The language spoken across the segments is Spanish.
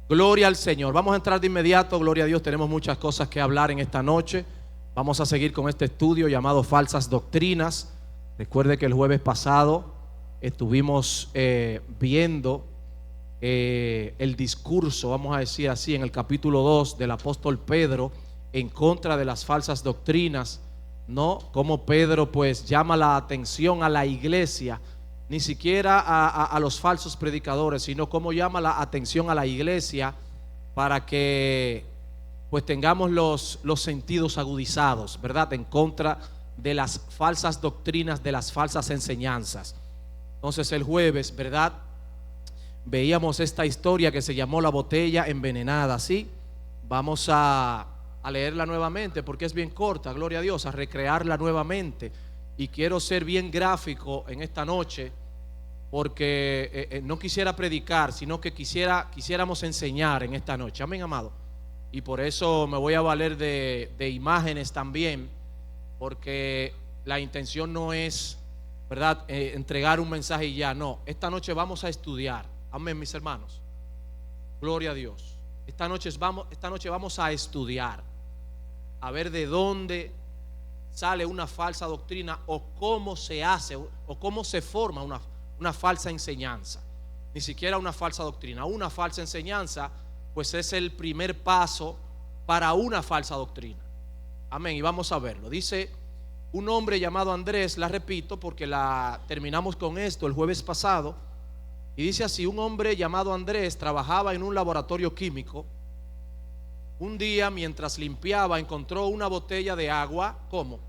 Gloria al Señor. Vamos a entrar de inmediato, gloria a Dios. Tenemos muchas cosas que hablar en esta noche. Vamos a seguir con este estudio llamado Falsas Doctrinas. Recuerde que el jueves pasado estuvimos viendo el discurso, vamos a decir así, en el capítulo 2 del apóstol Pedro en contra de las falsas doctrinas, ¿no? Como Pedro pues llama la atención a la iglesia, ni siquiera a los falsos predicadores, sino como llama la atención a la iglesia para que pues tengamos los sentidos agudizados, ¿verdad? En contra de las falsas doctrinas, de las falsas enseñanzas. Entonces el jueves, ¿verdad?, veíamos esta historia que se llamó la botella envenenada, ¿sí? Vamos a leerla nuevamente porque es bien corta, gloria a Dios, a recrearla nuevamente. Y quiero ser bien gráfico en esta noche porque no quisiera predicar, sino que quisiéramos enseñar en esta noche. Amén, amado. Y por eso me voy a valer de imágenes también, porque la intención no es, ¿verdad?, entregar un mensaje y ya. No, esta noche vamos a estudiar. Amén, mis hermanos. Gloria a Dios. Esta noche vamos a estudiar, a ver de dónde sale una falsa doctrina o cómo se hace o cómo se forma una falsa enseñanza. Ni siquiera una falsa doctrina, una falsa enseñanza, pues es el primer paso para una falsa doctrina. Amén, y vamos a verlo. Dice un hombre llamado Andrés, la repito porque la terminamos con esto el jueves pasado. Y dice así: un hombre llamado Andrés trabajaba en un laboratorio químico. Un día, mientras limpiaba, encontró una botella de agua, ¿cómo?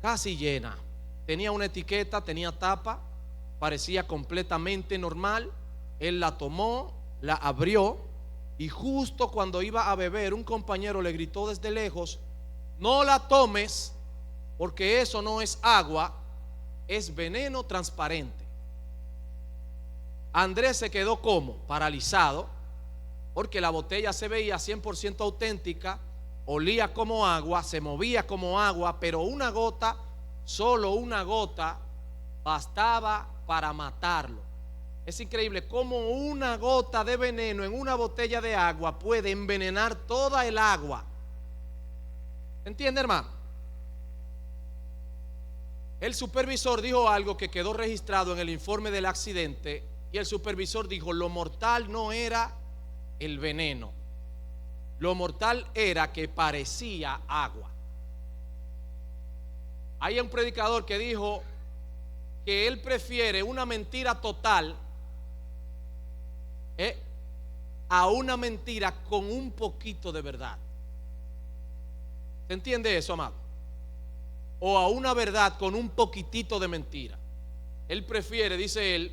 Casi llena. Tenía una etiqueta, tenía tapa, parecía completamente normal. Él la tomó, la abrió, y justo cuando iba a beber, un compañero le gritó desde lejos: no la tomes, porque eso no es agua, es veneno transparente. Andrés se quedó como paralizado, porque la botella se veía 100% auténtica, olía como agua, se movía como agua, pero una gota, solo una gota, bastaba para matarlo. Es increíble cómo una gota de veneno en una botella de agua puede envenenar toda el agua. ¿Entiende, hermano? El supervisor dijo algo que quedó registrado en el informe del accidente. Y el supervisor dijo: lo mortal no era el veneno, lo mortal era que parecía agua. Hay un predicador que dijo que él prefiere una mentira total a una mentira con un poquito de verdad. ¿Se entiende eso, amado? O a una verdad con un poquitito de mentira. Él prefiere, dice él,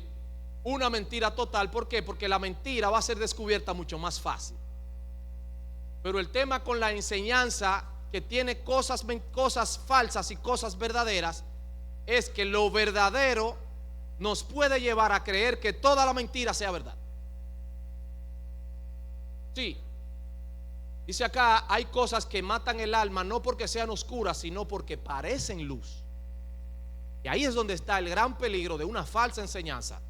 una mentira total. ¿Por qué? Porque la mentira va a ser descubierta mucho más fácil. Pero el tema con la enseñanza, que tiene cosas falsas y cosas verdaderas, es que lo verdadero nos puede llevar a creer que toda la mentira sea verdad. Sí. Dice acá: hay cosas que matan el alma no porque sean oscuras, sino porque parecen luz. Y ahí es donde está el gran peligro de una falsa enseñanza.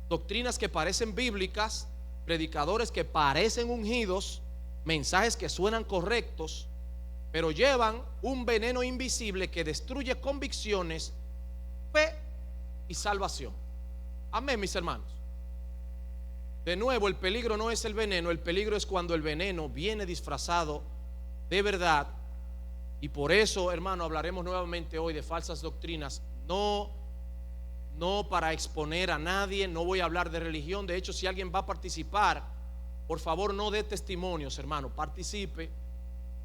Doctrinas que parecen bíblicas, predicadores que parecen ungidos, mensajes que suenan correctos, pero llevan un veneno invisible que destruye convicciones, fe y salvación. Amén, mis hermanos. De nuevo, el peligro no es el veneno, el peligro es cuando el veneno viene disfrazado de verdad. Y por eso, hermano, hablaremos nuevamente hoy de falsas doctrinas. No para exponer a nadie, no voy a hablar de religión. De hecho, si alguien va a participar, por favor no dé testimonios, hermano. Participe,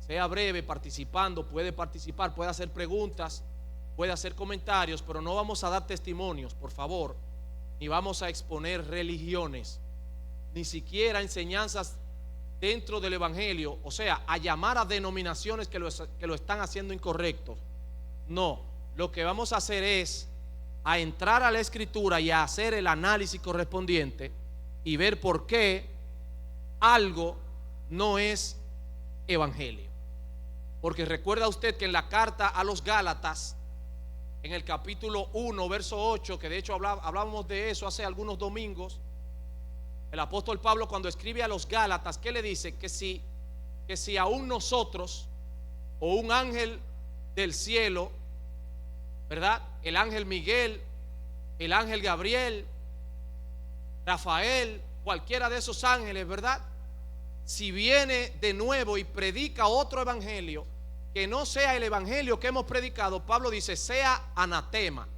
sea breve participando, puede participar, puede hacer preguntas, puede hacer comentarios, pero no vamos a dar testimonios, por favor. Ni vamos a exponer religiones, ni siquiera enseñanzas dentro del evangelio, o sea, a llamar a denominaciones que lo están haciendo incorrecto. No, lo que vamos a hacer es a entrar a la escritura y a hacer el análisis correspondiente y ver por qué algo no es evangelio. Porque recuerda usted que en la carta a los Gálatas, en el capítulo 1, verso 8, que de hecho hablábamos de eso hace algunos domingos, El apóstol Pablo, cuando escribe a los Gálatas, ¿qué le dice? Que si aún nosotros o un ángel del cielo, ¿verdad? El ángel Miguel, el ángel Gabriel, Rafael, cualquiera de esos ángeles, ¿verdad? Si viene de nuevo y predica otro evangelio que no sea el evangelio que hemos predicado, Pablo dice, sea anatema.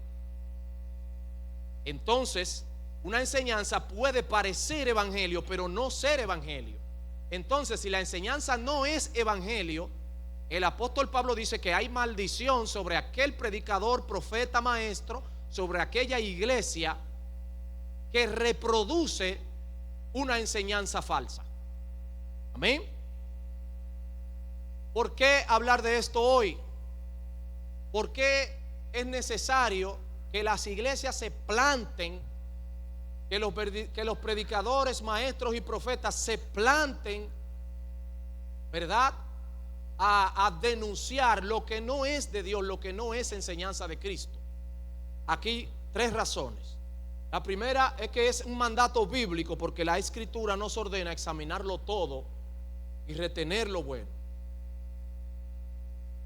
Entonces, una enseñanza puede parecer evangelio, pero no ser evangelio. Entonces, si la enseñanza no es evangelio, el apóstol Pablo dice que hay maldición sobre aquel predicador, profeta, maestro, sobre aquella iglesia que reproduce una enseñanza falsa. Amén. ¿Por qué hablar de esto hoy? ¿Por qué es necesario que las iglesias se planten, que los predicadores, maestros y profetas se planten, ¿verdad?, a denunciar lo que no es de Dios, lo que no es enseñanza de Cristo? Aquí 3 razones. La primera es que es un mandato bíblico, porque la Escritura nos ordena examinarlo todo y retener lo bueno.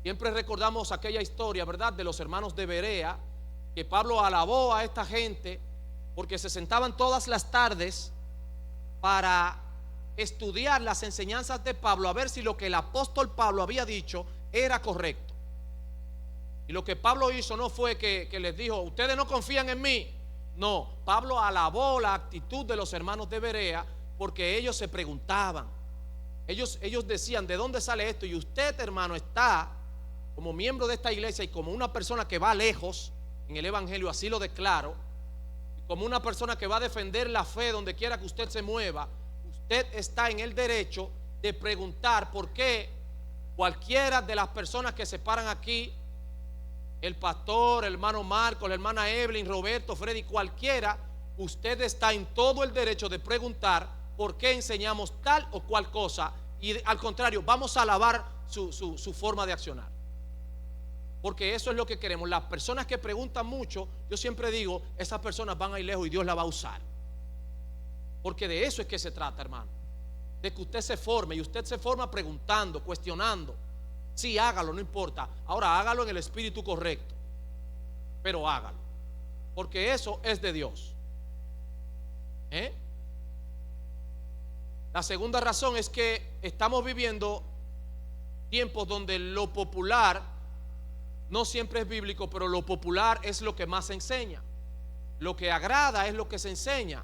Siempre recordamos aquella historia, ¿verdad?, de los hermanos de Berea, que Pablo alabó a esta gente porque se sentaban todas las tardes para estudiar las enseñanzas de Pablo, a ver si lo que el apóstol Pablo había dicho era correcto. Y lo que Pablo hizo no fue que les dijo, ustedes no confían en mí. No, Pablo alabó la actitud de los hermanos de Berea, porque ellos se preguntaban, ellos decían, ¿de dónde sale esto? Y usted, hermano, está como miembro de esta iglesia y como una persona que va lejos en el evangelio, así lo declaro, como una persona que va a defender la fe donde quiera que usted se mueva. Usted está en el derecho de preguntar por qué cualquiera de las personas que se paran aquí, el pastor, el hermano Marcos, la hermana Evelyn, Roberto, Freddy, cualquiera, usted está en todo el derecho de preguntar por qué enseñamos tal o cual cosa, y al contrario, vamos a alabar su forma de accionar, porque eso es lo que queremos. Las personas que preguntan mucho, yo siempre digo, esas personas van a ir lejos y Dios la va a usar, porque de eso es que se trata, hermano, de que usted se forme, y usted se forma preguntando, cuestionando. Sí, hágalo, no importa. Ahora hágalo en el espíritu correcto, pero hágalo, porque eso es de Dios. La segunda razón es que estamos viviendo tiempos donde lo popular no siempre es bíblico, pero lo popular es lo que más se enseña. Lo que agrada es lo que se enseña.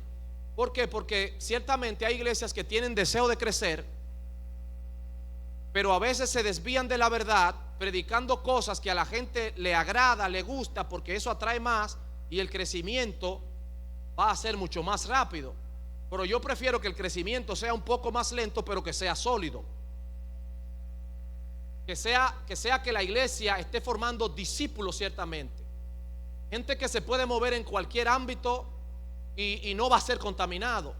¿Por qué? Porque ciertamente hay iglesias que tienen deseo de crecer, pero a veces se desvían de la verdad, predicando cosas que a la gente le agrada, le gusta, porque eso atrae más y el crecimiento va a ser mucho más rápido. Pero yo prefiero que el crecimiento sea un poco más lento, pero que sea sólido. Que sea que la iglesia esté formando discípulos, ciertamente. Gente que se puede mover en cualquier ámbito y no va a ser contaminado.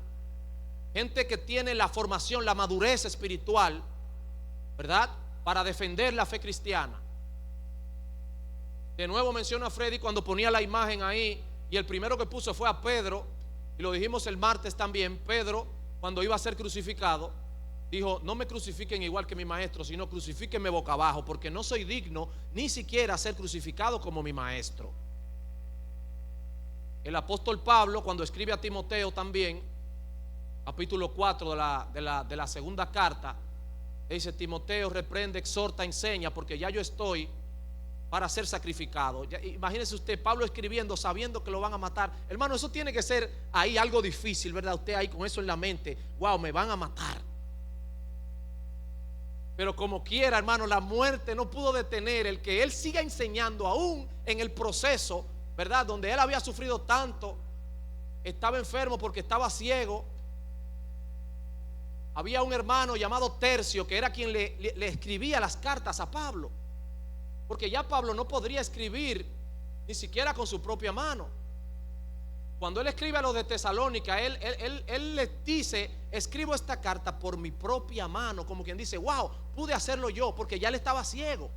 Gente que tiene la formación, la madurez espiritual, ¿verdad?, para defender la fe cristiana. De nuevo menciono a Freddy cuando ponía la imagen ahí, y el primero que puso fue a Pedro, y lo dijimos el martes también. Pedro, cuando iba a ser crucificado, dijo, no me crucifiquen igual que mi maestro, sino crucifíquenme boca abajo, porque no soy digno ni siquiera ser crucificado como mi maestro. El apóstol Pablo, cuando escribe a Timoteo también, capítulo 4 de la segunda carta, dice, Timoteo, reprende, exhorta, enseña, porque ya yo estoy para ser sacrificado. Imagínese usted, Pablo escribiendo sabiendo que lo van a matar. Hermano, eso tiene que ser ahí algo difícil, ¿verdad? Usted ahí con eso en la mente, wow, me van a matar. Pero como quiera, hermano, la muerte no pudo detener el que él siga enseñando aún en el proceso, ¿verdad?, donde él había sufrido tanto. Estaba enfermo porque estaba ciego. Había un hermano llamado Tercio, que era quien le escribía las cartas a Pablo, porque ya Pablo no podría escribir ni siquiera con su propia mano. Cuando él escribe a los de Tesalónica, él les dice, escribo esta carta por mi propia mano, como quien dice, wow, pude hacerlo yo, porque ya él estaba ciego.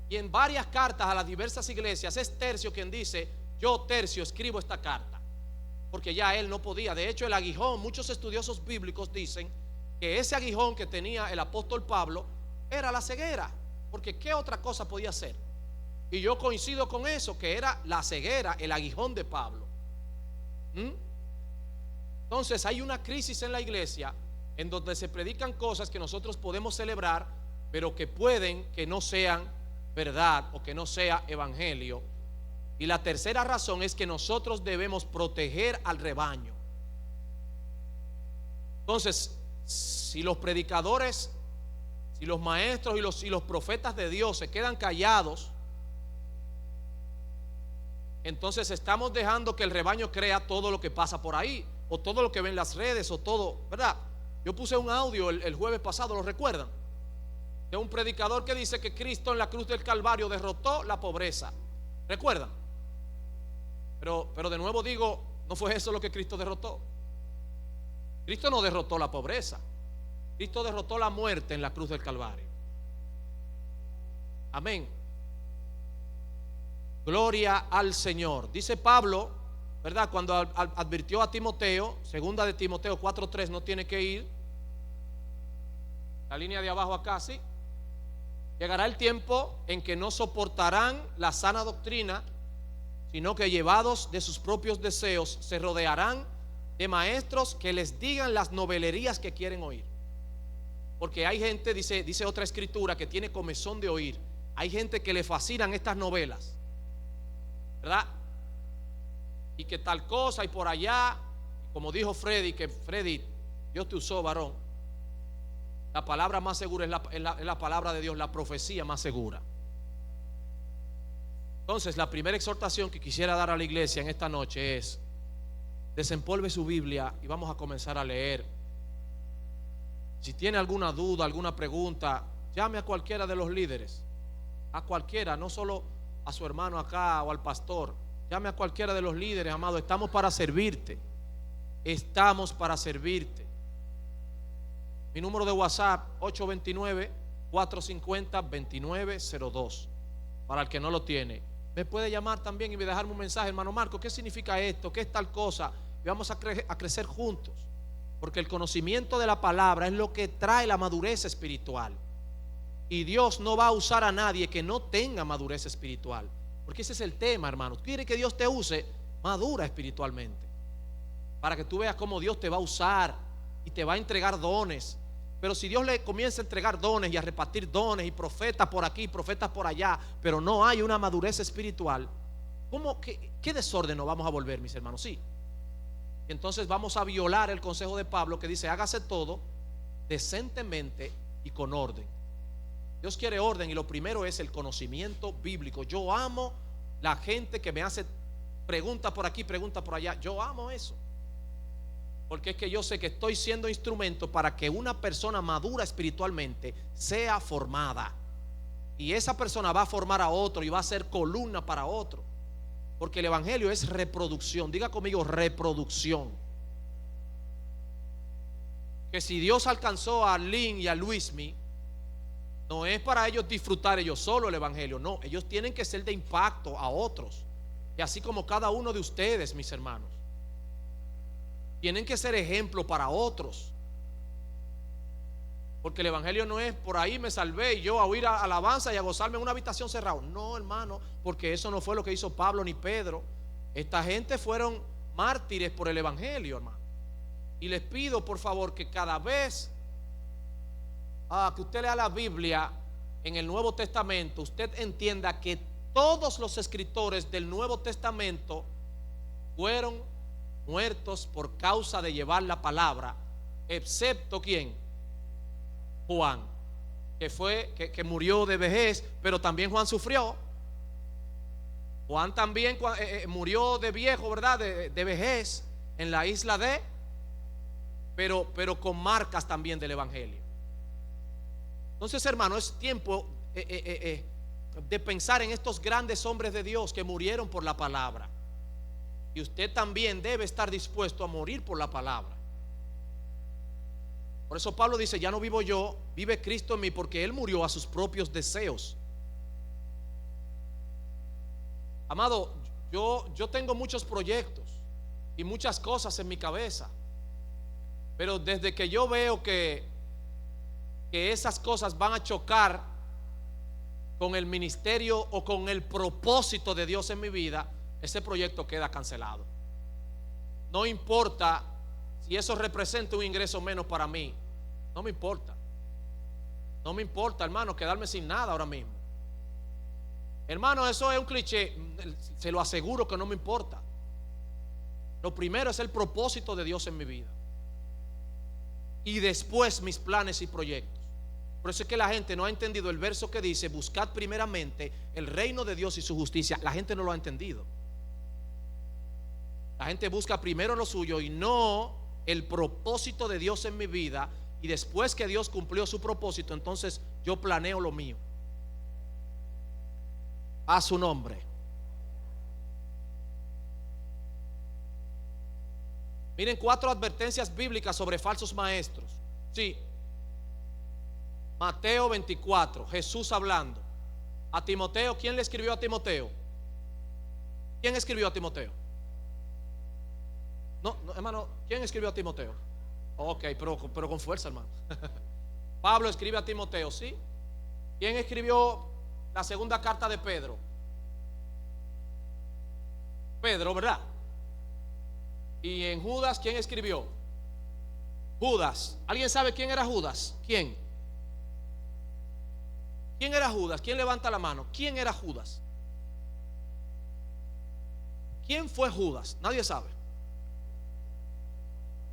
Y en varias cartas a las diversas iglesias es Tercio quien dice, yo, Tercio, escribo esta carta. porque ya él no podía. De hecho, el aguijón, muchos estudiosos bíblicos dicen que ese aguijón que tenía el apóstol Pablo era la ceguera, porque ¿qué otra cosa podía ser? Y yo coincido con eso, que era la ceguera, el aguijón de Pablo. Entonces hay una crisis en la iglesia en donde se predican cosas que nosotros podemos celebrar, pero que pueden que no sean verdad o que no sea evangelio. Y la tercera razón es que nosotros debemos proteger al rebaño. Entonces, si los predicadores, si los maestros y los profetas de Dios se quedan callados, entonces estamos dejando que el rebaño crea todo lo que pasa por ahí, o todo lo que ven las redes, o todo, ¿verdad? Yo puse un audio el jueves pasado, ¿lo recuerdan? De un predicador que dice que Cristo en la cruz del Calvario derrotó la pobreza. ¿Recuerdan? Pero de nuevo digo, no fue eso lo que Cristo derrotó. Cristo no derrotó la pobreza. Cristo derrotó la muerte en la cruz del Calvario. Amén. Gloria al Señor. Dice Pablo, ¿verdad? Cuando advirtió a Timoteo, segunda de Timoteo 4:3, no tiene que ir. La línea de abajo acá, sí. Llegará el tiempo en que no soportarán la sana doctrina, sino que llevados de sus propios deseos se rodearán de maestros que les digan las novelerías que quieren oír. Porque hay gente, dice otra escritura, que tiene comezón de oír. Hay gente que le fascinan estas novelas, ¿verdad? Y que tal cosa y por allá, como dijo Freddy, que Freddy, Dios te usó, varón. La palabra más segura es la palabra de Dios, la profecía más segura. Entonces, la primera exhortación que quisiera dar a la iglesia en esta noche es: desempolve su Biblia y vamos a comenzar a leer. Si tiene alguna duda, alguna pregunta, llame a cualquiera de los líderes, a cualquiera, no solo a su hermano acá o al pastor. Llame a cualquiera de los líderes, amado. Estamos para servirte. Estamos para servirte. Mi número de WhatsApp 829-450-2902. Para el que no lo tiene, me puede llamar también y me dejarme un mensaje: hermano Marco, ¿qué significa esto? ¿Qué es tal cosa? Y vamos a crecer juntos, porque el conocimiento de la palabra es lo que trae la madurez espiritual. Y Dios no va a usar a nadie que no tenga madurez espiritual, porque ese es el tema, hermano. Quiere que Dios te use, madura espiritualmente, para que tú veas cómo Dios te va a usar y te va a entregar dones. Pero si Dios le comienza a entregar dones y a repartir dones y profetas por aquí, profetas por allá, pero no hay una madurez espiritual, ¿qué desorden nos vamos a volver, mis hermanos? Sí. Entonces vamos a violar el consejo de Pablo, que dice: hágase todo decentemente y con orden. Dios quiere orden, y lo primero es el conocimiento bíblico. Yo amo la gente que me hace pregunta por aquí, pregunta por allá. Yo amo eso, porque es que yo sé que estoy siendo instrumento para que una persona madura espiritualmente sea formada, y esa persona va a formar a otro y va a ser columna para otro, porque el evangelio es reproducción. Diga conmigo: reproducción. Que si Dios alcanzó a Lynn y a Luismi, no es para ellos disfrutar ellos solo el evangelio, no, ellos tienen que ser de impacto a otros. Y así como cada uno de ustedes, mis hermanos, tienen que ser ejemplo para otros. Porque el evangelio no es por ahí me salvé y yo a oír alabanza y a gozarme en una habitación cerrada. No, hermano, porque eso no fue lo que hizo Pablo ni Pedro. Esta gente fueron mártires por el evangelio, hermano. Y les pido por favor que cada vez que usted lea la Biblia en el Nuevo Testamento, usted entienda que todos los escritores del Nuevo Testamento fueron muertos por causa de llevar la palabra, excepto ¿quién? Juan, que murió de vejez, pero también Juan sufrió. Juan también murió de viejo, ¿verdad? De vejez en la isla pero con marcas también del evangelio. Entonces, hermano, es tiempo de pensar en estos grandes hombres de Dios que murieron por la palabra. Y usted también debe estar dispuesto a morir por la palabra. Por eso Pablo dice: ya no vivo yo, vive Cristo en mí, porque Él murió a sus propios deseos. Amado, yo tengo muchos proyectos. y muchas cosas en mi cabeza. Pero desde que yo veo que esas cosas van a chocar con el ministerio o con el propósito de Dios en mi vida, ese proyecto queda cancelado. No importa si eso representa un ingreso menos para mí, no me importa. No me importa, hermano, quedarme sin nada ahora mismo. Hermano, eso es un cliché, se lo aseguro que no me importa. Lo primero es el propósito de Dios en mi vida, y después mis planes y proyectos. Por eso es que la gente no ha entendido el verso que dice: buscad primeramente el reino de Dios y su justicia. La gente no lo ha entendido. La gente busca primero lo suyo y no el propósito de Dios en mi vida, y después que Dios cumplió su propósito, entonces yo planeo lo mío. A su nombre. Miren 4 advertencias bíblicas sobre falsos maestros. Sí. Mateo 24, Jesús hablando a Timoteo. ¿Quién le escribió a Timoteo? ¿Quién escribió a Timoteo? No, hermano, ¿quién escribió a Timoteo? Ok, pero con fuerza, hermano. Pablo escribe a Timoteo, ¿sí? ¿Quién escribió la segunda carta de Pedro? Pedro, ¿verdad? Y en Judas, ¿quién escribió? Judas. ¿Alguien sabe quién era Judas? ¿Quién? ¿Quién era Judas? ¿Quién levanta la mano? ¿Quién era Judas? ¿Quién fue Judas? Nadie sabe.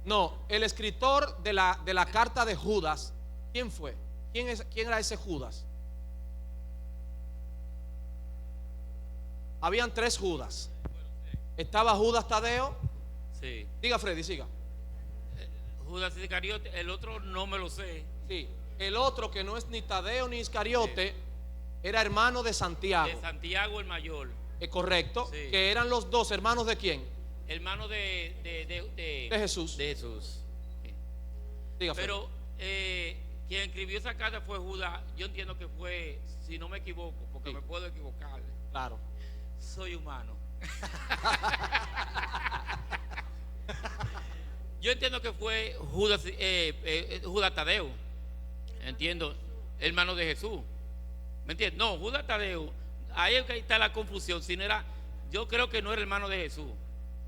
No, el escritor de la carta de Judas, ¿quién fue? ¿Quién era ese Judas? Habían 3 Judas. Estaba Judas Tadeo. Sí. Diga, Freddy, siga. Judas Iscariote, el otro no me lo sé. Sí, el otro, que no es ni Tadeo ni Iscariote, sí, era hermano de Santiago. De Santiago el mayor. Es correcto, sí. Que eran los dos hermanos de ¿quién? Hermano de Jesús. De Jesús. Sí. Diga, pero quien escribió esa carta fue Judas. Yo entiendo que fue, si no me equivoco, porque sí, me puedo equivocar. Claro. Soy humano. Yo entiendo que fue Judas, Judas Tadeo. Entiendo, hermano de Jesús. ¿Me entiendes? No, Judas Tadeo. Ahí está la confusión. Si no era, yo creo que no era hermano de Jesús.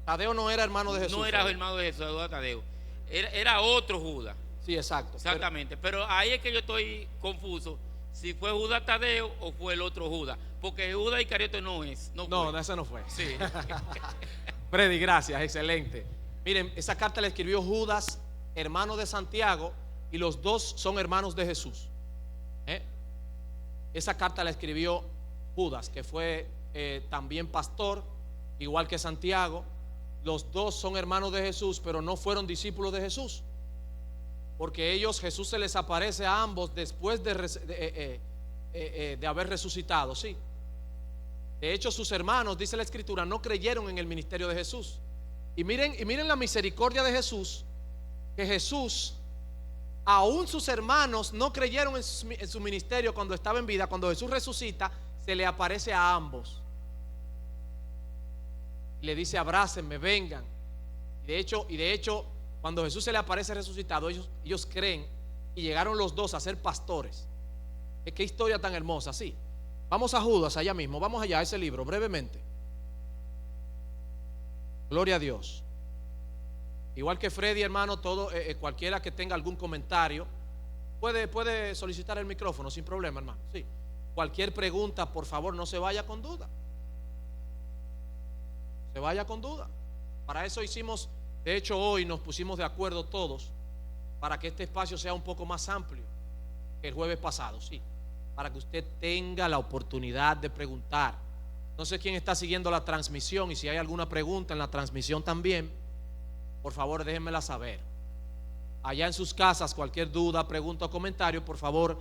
Tadeo no era hermano de Jesús. No era hermano de Jesús, Judas Tadeo. Era otro Judas. Sí, exacto. Exactamente. Pero ahí es que yo estoy confuso. Si fue Judas Tadeo o fue el otro Judas. Porque Judas Iscariote no es. No, ese no fue. Sí. Freddy, gracias, excelente. Miren, esa carta la escribió Judas, hermano de Santiago, y los dos son hermanos de Jesús. Esa carta la escribió Judas, que fue también pastor, igual que Santiago. Los dos son hermanos de Jesús, pero no fueron discípulos de Jesús, porque Jesús se les aparece a ambos después de haber resucitado. Sí. De hecho, sus hermanos, dice la Escritura, no creyeron en el ministerio de Jesús. Y miren la misericordia de Jesús, que Jesús, aún sus hermanos no creyeron en su ministerio cuando estaba en vida. Cuando Jesús resucita, se le aparece a ambos y le dice: abrácenme, vengan. Y de hecho, cuando Jesús se le aparece resucitado, ellos creen, y llegaron los dos a ser pastores. Qué historia tan hermosa, sí. Vamos a Judas allá mismo, vamos allá a ese libro brevemente. Gloria a Dios. Igual que Freddy, hermano, cualquiera que tenga algún comentario puede solicitar el micrófono sin problema, hermano. Sí. Cualquier pregunta, por favor, no se vaya con duda. Se vaya con duda. Para eso hicimos, de hecho, hoy nos pusimos de acuerdo todos para que este espacio sea un poco más amplio que el jueves pasado, sí, para que usted tenga la oportunidad de preguntar. No sé quién está siguiendo la transmisión, y si hay alguna pregunta en la transmisión también, por favor déjenmela saber. Allá en sus casas, cualquier duda, pregunta o comentario, por favor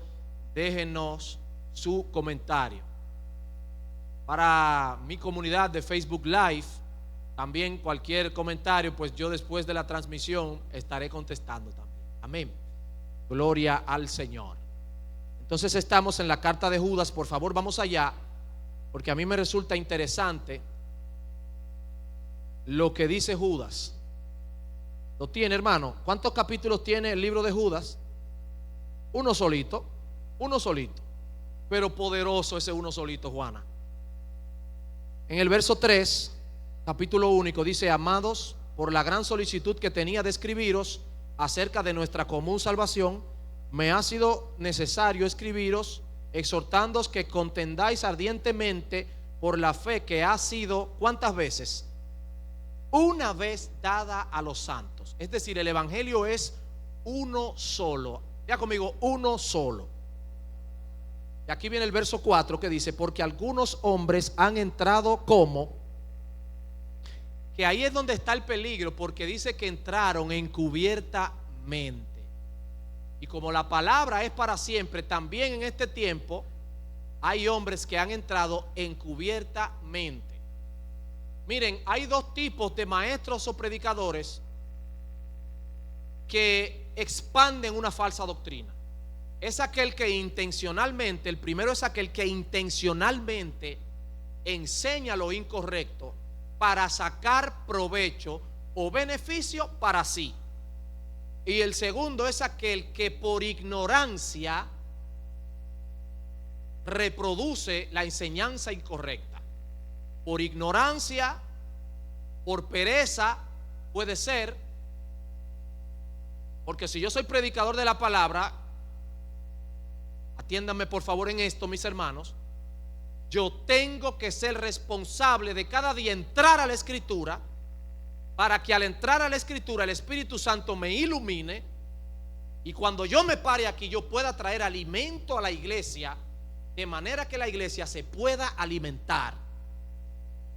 déjenos su comentario. Para mi comunidad de Facebook Live, también cualquier comentario, pues yo después de la transmisión estaré contestando también. Amén. Gloria al Señor. Entonces estamos en la carta de Judas. Por favor, vamos allá, porque a mí me resulta interesante lo que dice Judas. ¿Lo tiene, hermano? ¿Cuántos capítulos tiene el libro de Judas? Uno solito, pero poderoso ese uno solito, Juana. En el verso 3, capítulo único, dice: amados, por la gran solicitud que tenía de escribiros acerca de nuestra común salvación, me ha sido necesario escribiros, exhortándoos que contendáis ardientemente por la fe que ha sido, ¿cuántas veces? Una vez dada a los santos. Es decir, el evangelio es uno solo. Ya conmigo, uno solo. Y aquí viene el verso 4 que dice: porque algunos hombres han entrado como, que ahí es donde está el peligro, porque dice que entraron encubiertamente. Y como la palabra es para siempre, también en este tiempo hay hombres que han entrado encubiertamente. Miren, hay dos tipos de maestros o predicadores que expanden una falsa doctrina. Es aquel que intencionalmente, el primero es aquel que intencionalmente enseña lo incorrecto para sacar provecho o beneficio para sí. Y el segundo es aquel que por ignorancia reproduce la enseñanza incorrecta. Por ignorancia, por pereza, puede ser. Porque si yo soy predicador de la palabra, atiéndanme por favor en esto, mis hermanos, yo tengo que ser responsable de cada día entrar a la Escritura, para que al entrar a la Escritura el Espíritu Santo me ilumine, y cuando yo me pare aquí yo pueda traer alimento a la iglesia, de manera que la iglesia se pueda alimentar.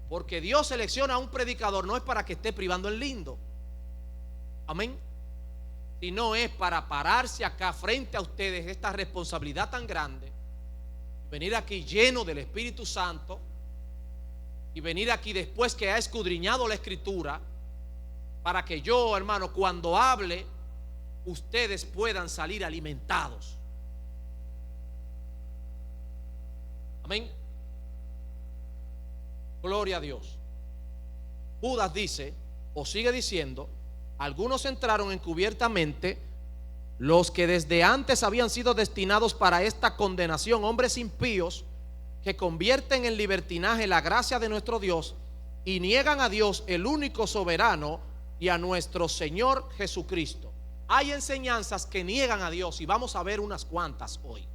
Porque Dios selecciona a un predicador no es para que esté privando el lindo, amén, sino es para pararse acá frente a ustedes esta responsabilidad tan grande, venir aquí lleno del Espíritu Santo y venir aquí después que ha escudriñado la Escritura, para que yo, hermano, cuando hable ustedes puedan salir alimentados. Amén. Gloria a Dios. Judas dice, o sigue diciendo: algunos entraron encubiertamente, los que desde antes habían sido destinados para esta condenación, hombres impíos que convierten en libertinaje la gracia de nuestro Dios y niegan a Dios, el único soberano, y a nuestro Señor Jesucristo. Hay enseñanzas que niegan a Dios y vamos a ver unas cuantas hoy.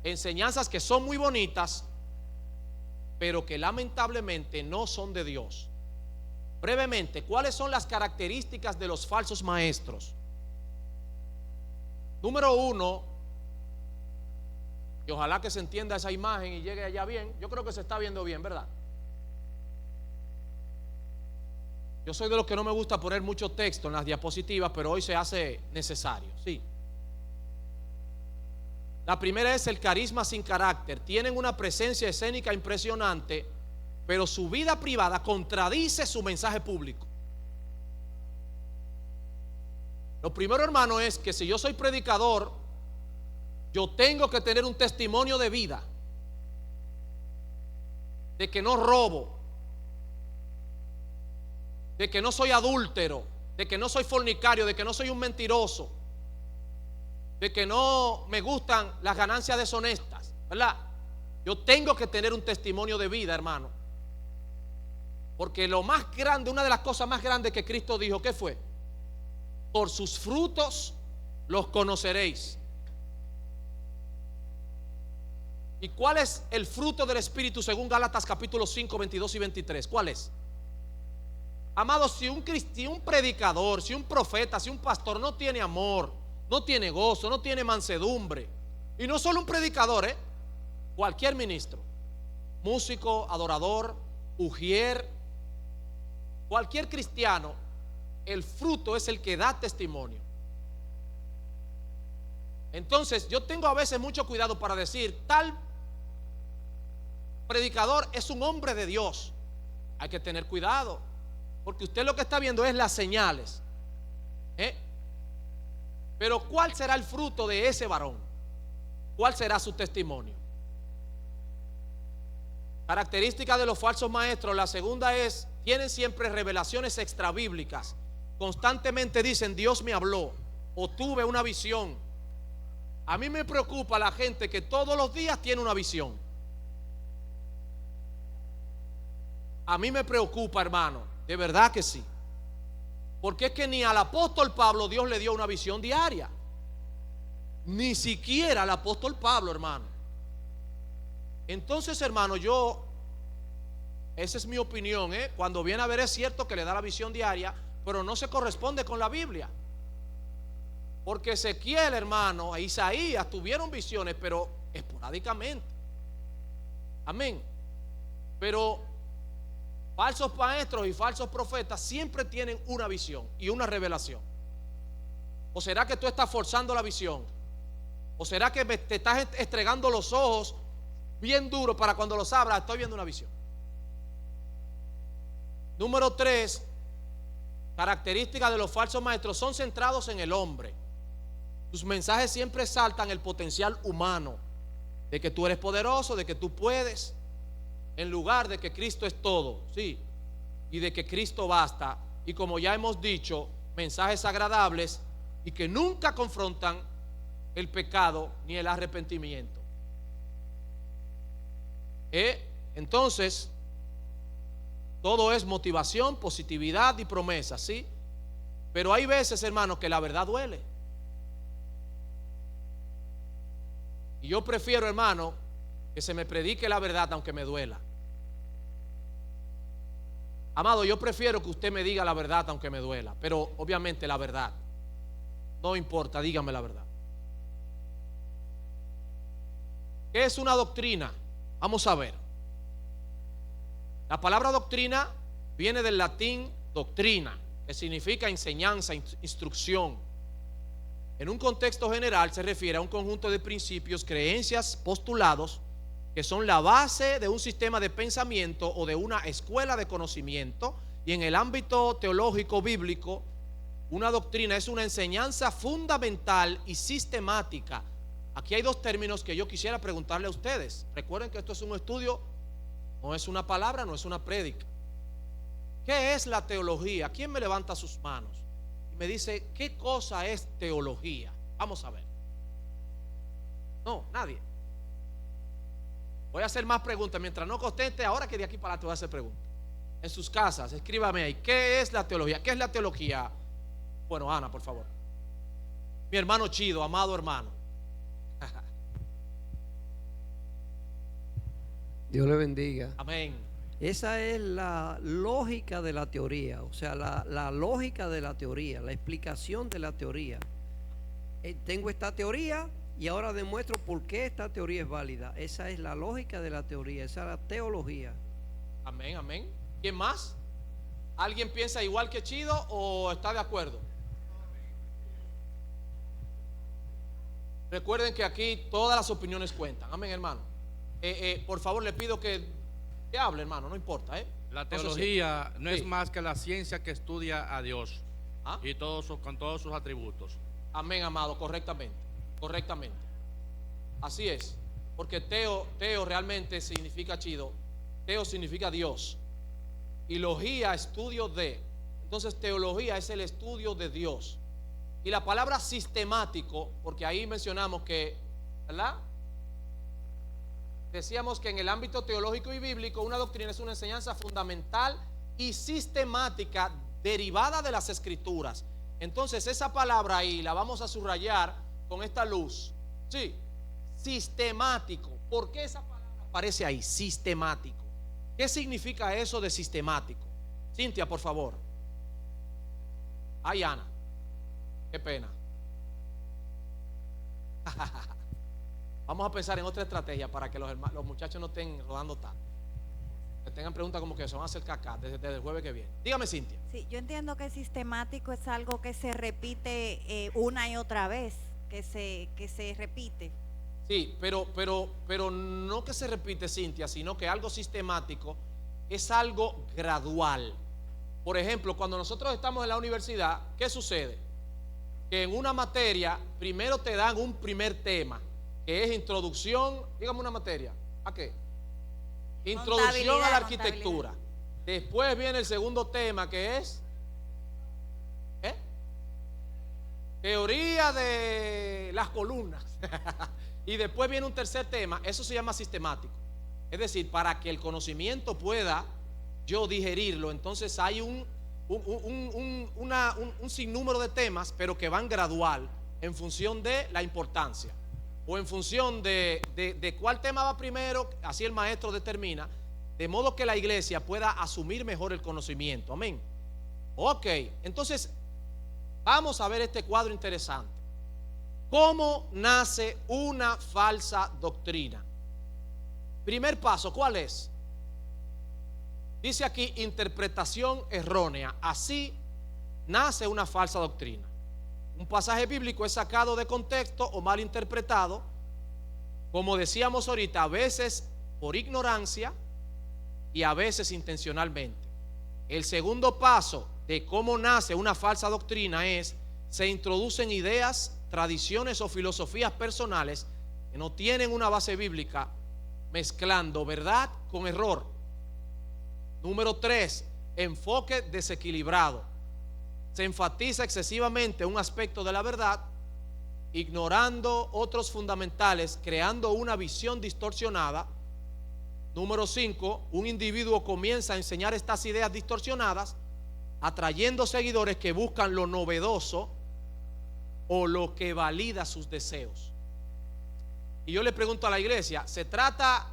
Enseñanzas que son muy bonitas, pero que lamentablemente no son de Dios. Brevemente, ¿cuáles son las características de los falsos maestros? Número uno, y ojalá que se entienda esa imagen y llegue allá bien. Yo creo que se está viendo bien, ¿verdad? Yo soy de los que no me gusta poner mucho texto en las diapositivas, pero hoy se hace necesario, sí. La primera es el carisma sin carácter. Tienen una presencia escénica impresionante, pero su vida privada contradice su mensaje público. Lo primero, hermano, es que si yo soy predicador, yo tengo que tener un testimonio de vida, de que no robo, de que no soy adúltero, de que no soy fornicario, de que no soy un mentiroso, de que no me gustan las ganancias deshonestas, ¿verdad? Yo tengo que tener un testimonio de vida, hermano. Porque lo más grande, una de las cosas más grandes que Cristo dijo, ¿qué fue? Por sus frutos los conoceréis. ¿Y cuál es el fruto del Espíritu según Gálatas capítulo 5, 22 y 23? ¿Cuál es? Amados, si un predicador, si un profeta, si un pastor no tiene amor, no tiene gozo, no tiene mansedumbre, y no solo un predicador, cualquier ministro, músico, adorador, ujier, cualquier cristiano, el fruto es el que da testimonio. Entonces yo tengo a veces mucho cuidado para decir tal predicador es un hombre de Dios. Hay que tener cuidado, porque usted lo que está viendo es las señales, pero ¿cuál será el fruto de ese varón? ¿Cuál será su testimonio? Característica de los falsos maestros. La segunda es, tienen siempre revelaciones extrabíblicas. Constantemente dicen, Dios me habló o tuve una visión. A mí me preocupa la gente que todos los días tiene una visión. A mí me preocupa, hermano, de verdad que sí. Porque es que ni al apóstol Pablo Dios le dio una visión diaria. Ni siquiera al apóstol Pablo, hermano. Entonces, hermano, esa es mi opinión, cuando viene a ver es cierto que le da la visión diaria, pero no se corresponde con la Biblia. Porque Ezequiel, hermano, e Isaías tuvieron visiones, pero esporádicamente. Amén. Pero falsos maestros y falsos profetas siempre tienen una visión y una revelación. ¿O será que tú estás forzando la visión? ¿O será que te estás estregando los ojos bien duro para cuando los abras? Estoy viendo una visión. Número 3, características de los falsos maestros, son centrados en el hombre. Sus mensajes siempre exaltan el potencial humano, de que tú eres poderoso, de que tú puedes, en lugar de que Cristo es todo, sí, y de que Cristo basta. Y como ya hemos dicho, mensajes agradables y que nunca confrontan el pecado ni el arrepentimiento. Entonces, todo es motivación, positividad y promesa, ¿sí? Pero hay veces, hermanos, que la verdad duele. Y yo prefiero, hermano, que se me predique la verdad aunque me duela. Amado, yo prefiero que usted me diga la verdad aunque me duela, pero obviamente la verdad. No importa, dígame la verdad. ¿Qué es una doctrina? Vamos a ver. La palabra doctrina viene del latín doctrina, que significa enseñanza, instrucción. En un contexto general se refiere a un conjunto de principios, creencias, postulados que son la base de un sistema de pensamiento o de una escuela de conocimiento. Y en el ámbito teológico bíblico, una doctrina es una enseñanza fundamental y sistemática. Aquí hay dos términos que yo quisiera preguntarle a ustedes. Recuerden que esto es un estudio, no es una palabra, no es una prédica. ¿Qué es la teología? ¿Quién me levanta sus manos y me dice qué cosa es teología? Vamos a ver. No, nadie. Voy a hacer más preguntas. Mientras no conteste, ahora que de aquí para adelante voy a hacer preguntas. En sus casas, escríbame ahí. ¿Qué es la teología? ¿Qué es la teología? Bueno, Ana, por favor. Mi hermano Chido, amado hermano. Dios le bendiga. Amén. Esa es la lógica de la teoría, o sea, la lógica de la teoría, la explicación de la teoría. Tengo esta teoría y ahora demuestro por qué esta teoría es válida. Esa es la lógica de la teoría, esa es la teología. Amén, amén. ¿Quién más? ¿Alguien piensa igual que Chido o está de acuerdo? Recuerden que aquí todas las opiniones cuentan. Amén, hermano. Por favor, le pido que hable, hermano, no importa. La teología no es más que la ciencia que estudia a Dios y con todos sus atributos. Amén, amado, correctamente. Correctamente. Así es. Porque teo realmente significa Chido. Teo significa Dios. Y logía, estudio de. Entonces teología es el estudio de Dios. Y la palabra sistemático, porque ahí mencionamos que, ¿verdad? Decíamos que en el ámbito teológico y bíblico una doctrina es una enseñanza fundamental y sistemática derivada de las escrituras. Entonces esa palabra ahí la vamos a subrayar con esta luz. Sí, sistemático. ¿Por qué esa palabra aparece ahí? Sistemático. ¿Qué significa eso de sistemático? Cintia, por favor. Ay, Ana, qué pena. Vamos a pensar en otra estrategia para que los muchachos no estén rodando tanto. Que tengan preguntas como que se van a acercar acá desde el jueves que viene. Dígame, Cintia. Sí, yo entiendo que sistemático es algo que se repite una y otra vez, que se repite. Sí, pero no que se repite, Cintia, sino que algo sistemático es algo gradual. Por ejemplo, cuando nosotros estamos en la universidad, ¿qué sucede? Que en una materia primero te dan un primer tema, que es introducción, dígame una materia, ¿a qué? Introducción a la Contabilidad, arquitectura. Después viene el segundo tema, que es teoría de las columnas. Y después viene un tercer tema, eso se llama sistemático. Es decir, para que el conocimiento pueda yo digerirlo, entonces hay un sinnúmero de temas, pero que van gradual en función de la importancia o en función de cuál tema va primero, así el maestro determina, de modo que la iglesia pueda asumir mejor el conocimiento. Amén. Ok, entonces vamos a ver este cuadro interesante. ¿Cómo nace una falsa doctrina? Primer paso, ¿cuál es? Dice aquí interpretación errónea. Así nace una falsa doctrina. Un pasaje bíblico es sacado de contexto o mal interpretado, como decíamos ahorita, a veces por ignorancia y a veces intencionalmente. El segundo paso de cómo nace una falsa doctrina es: se introducen ideas, tradiciones o filosofías personales que no tienen una base bíblica, mezclando verdad con error. Número 3, enfoque desequilibrado. Se enfatiza excesivamente un aspecto de la verdad, ignorando otros fundamentales, creando una visión distorsionada. Número 5, un individuo comienza a enseñar estas ideas distorsionadas, atrayendo seguidores que buscan lo novedoso o lo que valida sus deseos. Y yo le pregunto a la iglesia, ¿se trata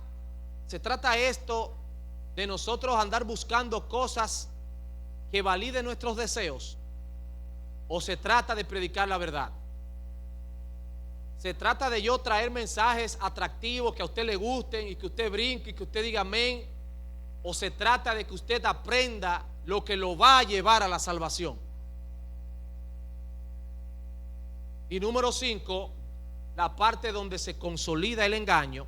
esto de nosotros andar buscando cosas que validen nuestros deseos? ¿O se trata de predicar la verdad? ¿Se trata de yo traer mensajes atractivos que a usted le gusten y que usted brinque y que usted diga amén? ¿O se trata de que usted aprenda lo que lo va a llevar a la salvación? Y número 5, la parte donde se consolida el engaño,